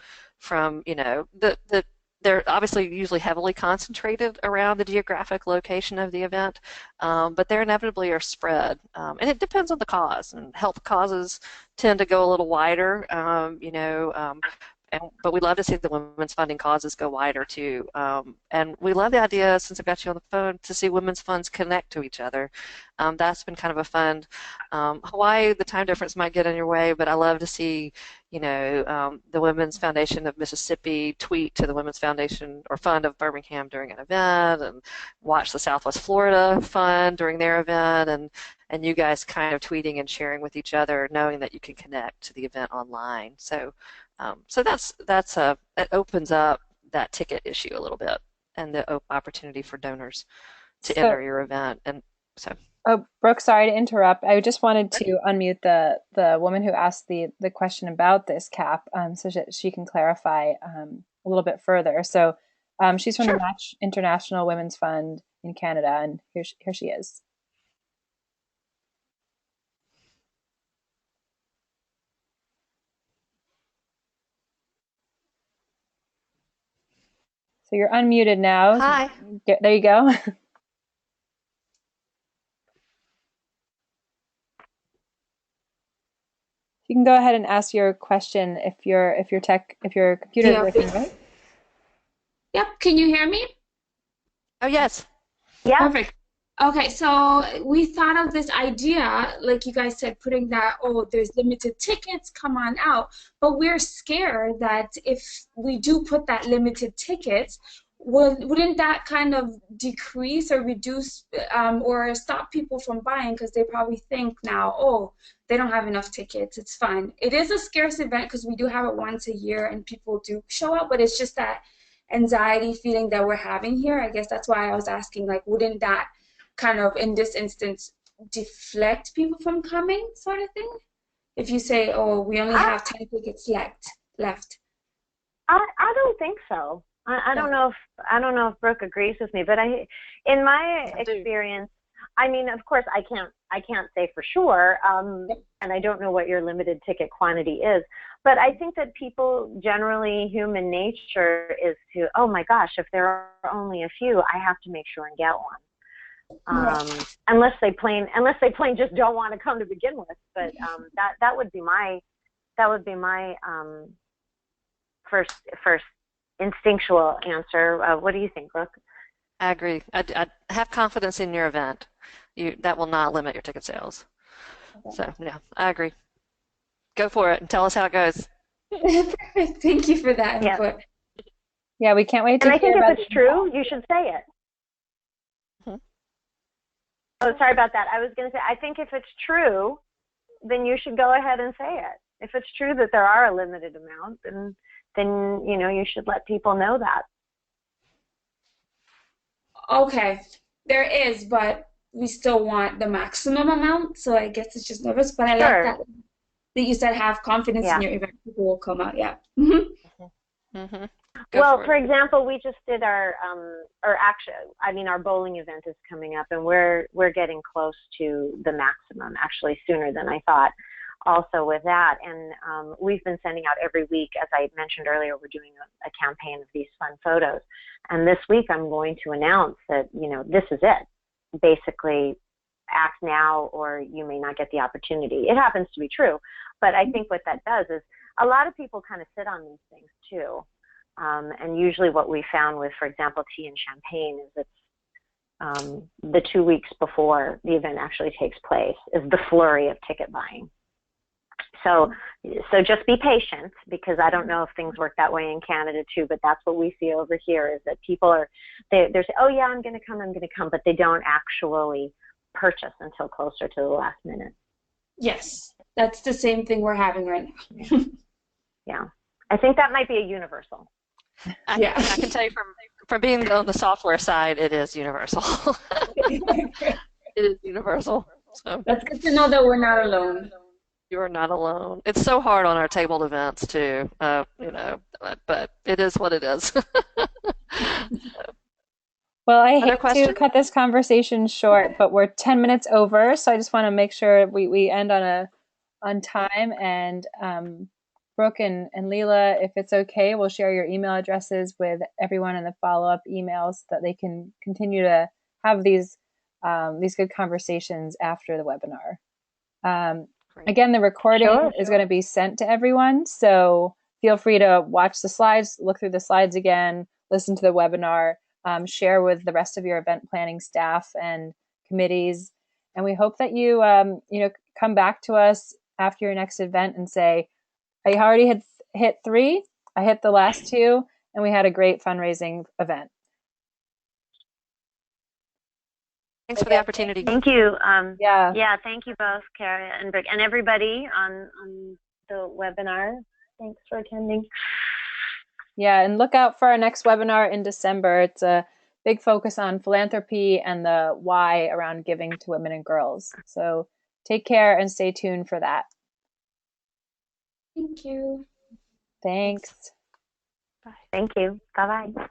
they're obviously usually heavily concentrated around the geographic location of the event, but they inevitably are spread. And it depends on the cause. And health causes tend to go a little wider, but we love to see the women's funding causes go wider too. And we love the idea, since I've got you on the phone, to see women's funds connect to each other. That's been kind of a fun. Hawaii, the time difference might get in your way, but I love to see, the Women's Foundation of Mississippi tweet to the Women's Foundation or Fund of Birmingham during an event, and watch the Southwest Florida Fund during their event, and you guys kind of tweeting and sharing with each other, knowing that you can connect to the event online. So that opens up that ticket issue a little bit, and the opportunity for donors to enter your event. And so. Oh, Brooke, sorry to interrupt. I just wanted to unmute the woman who asked the question about this cap, so that she can clarify a little bit further. So she's from the International Women's Fund in Canada, and here she is. So you're unmuted now. Hi. There you go. You can go ahead and ask your question if your computer is working, right? Yep. Can you hear me? Oh, yes. Yeah. Perfect. Okay, so we thought of this idea, like you guys said, putting that, there's limited tickets, come on out. But we're scared that if we do put that limited tickets, wouldn't that kind of decrease or reduce or stop people from buying, because they probably think now, they don't have enough tickets, it's fine. It is a scarce event because we do have it once a year and people do show up, but it's just that anxiety feeling that we're having here. I guess that's why I was asking, like, wouldn't that kind of, in this instance, deflect people from coming, sort of thing? If you say, we only have 10 tickets left. I don't think so. I don't know if Brooke agrees with me, but in my experience, I mean, of course, I can't say for sure, and I don't know what your limited ticket quantity is, but I think that people generally, human nature is to, oh my gosh, if there are only a few, I have to make sure and get one. Unless they plain just don't want to come to begin with, but that would be my first instinctual answer. What do you think, Brooke? I agree. I have confidence in your event. That will not limit your ticket sales. Okay. So, yeah, I agree. Go for it and tell us how it goes. Perfect. Thank you for that input. Yeah, we can't wait to hear about it. And I think if it's true, you should say it. Oh, sorry about that. I was going to say, I think if it's true, then you should go ahead and say it. If it's true that there are a limited amount, then you should let people know that. Okay, there is, but we still want the maximum amount, so I guess it's just nervous. But I like that you said have confidence in your event. People will come out. Yeah. Well, for example, we just did our bowling event is coming up, and we're getting close to the maximum, actually sooner than I thought. Also with that, and we've been sending out every week, as I mentioned earlier, we're doing a campaign of these fun photos. And this week I'm going to announce that, this is it. Basically, act now or you may not get the opportunity. It happens to be true, but I think what that does is a lot of people kind of sit on these things too. And usually what we found with, for example, tea and champagne is it's the 2 weeks before the event actually takes place is the flurry of ticket buying. So just be patient, because I don't know if things work that way in Canada too, but that's what we see over here is that people they're saying, oh yeah, I'm going to come, but they don't actually purchase until closer to the last minute. Yes, that's the same thing we're having right now. Yeah, I think that might be a universal. I can tell you from being on the software side, it is universal. It is universal. So. That's good to know that we're not alone. You are not alone. It's so hard on our tabled events too, but it is what it is. Well, I hate to cut this conversation short, but we're 10 minutes over, so I just want to make sure we end on on time. And Brooke and Leela, if it's okay, we'll share your email addresses with everyone in the follow-up emails so that they can continue to have these good conversations after the webinar. Again, the recording is going to be sent to everyone, so feel free to watch the slides, look through the slides again, listen to the webinar, share with the rest of your event planning staff and committees. And we hope that you, come back to us after your next event and say, I already had hit 3, I hit the last 2, and we had a great fundraising event. Thanks for the opportunity. Thank you. Yeah, thank you both, Kara and Brooke, and everybody on the webinar. Thanks for attending. Yeah, and look out for our next webinar in December. It's a big focus on philanthropy and the why around giving to women and girls. So take care and stay tuned for that. Thank you. Thanks. Bye. Thank you. Bye-bye.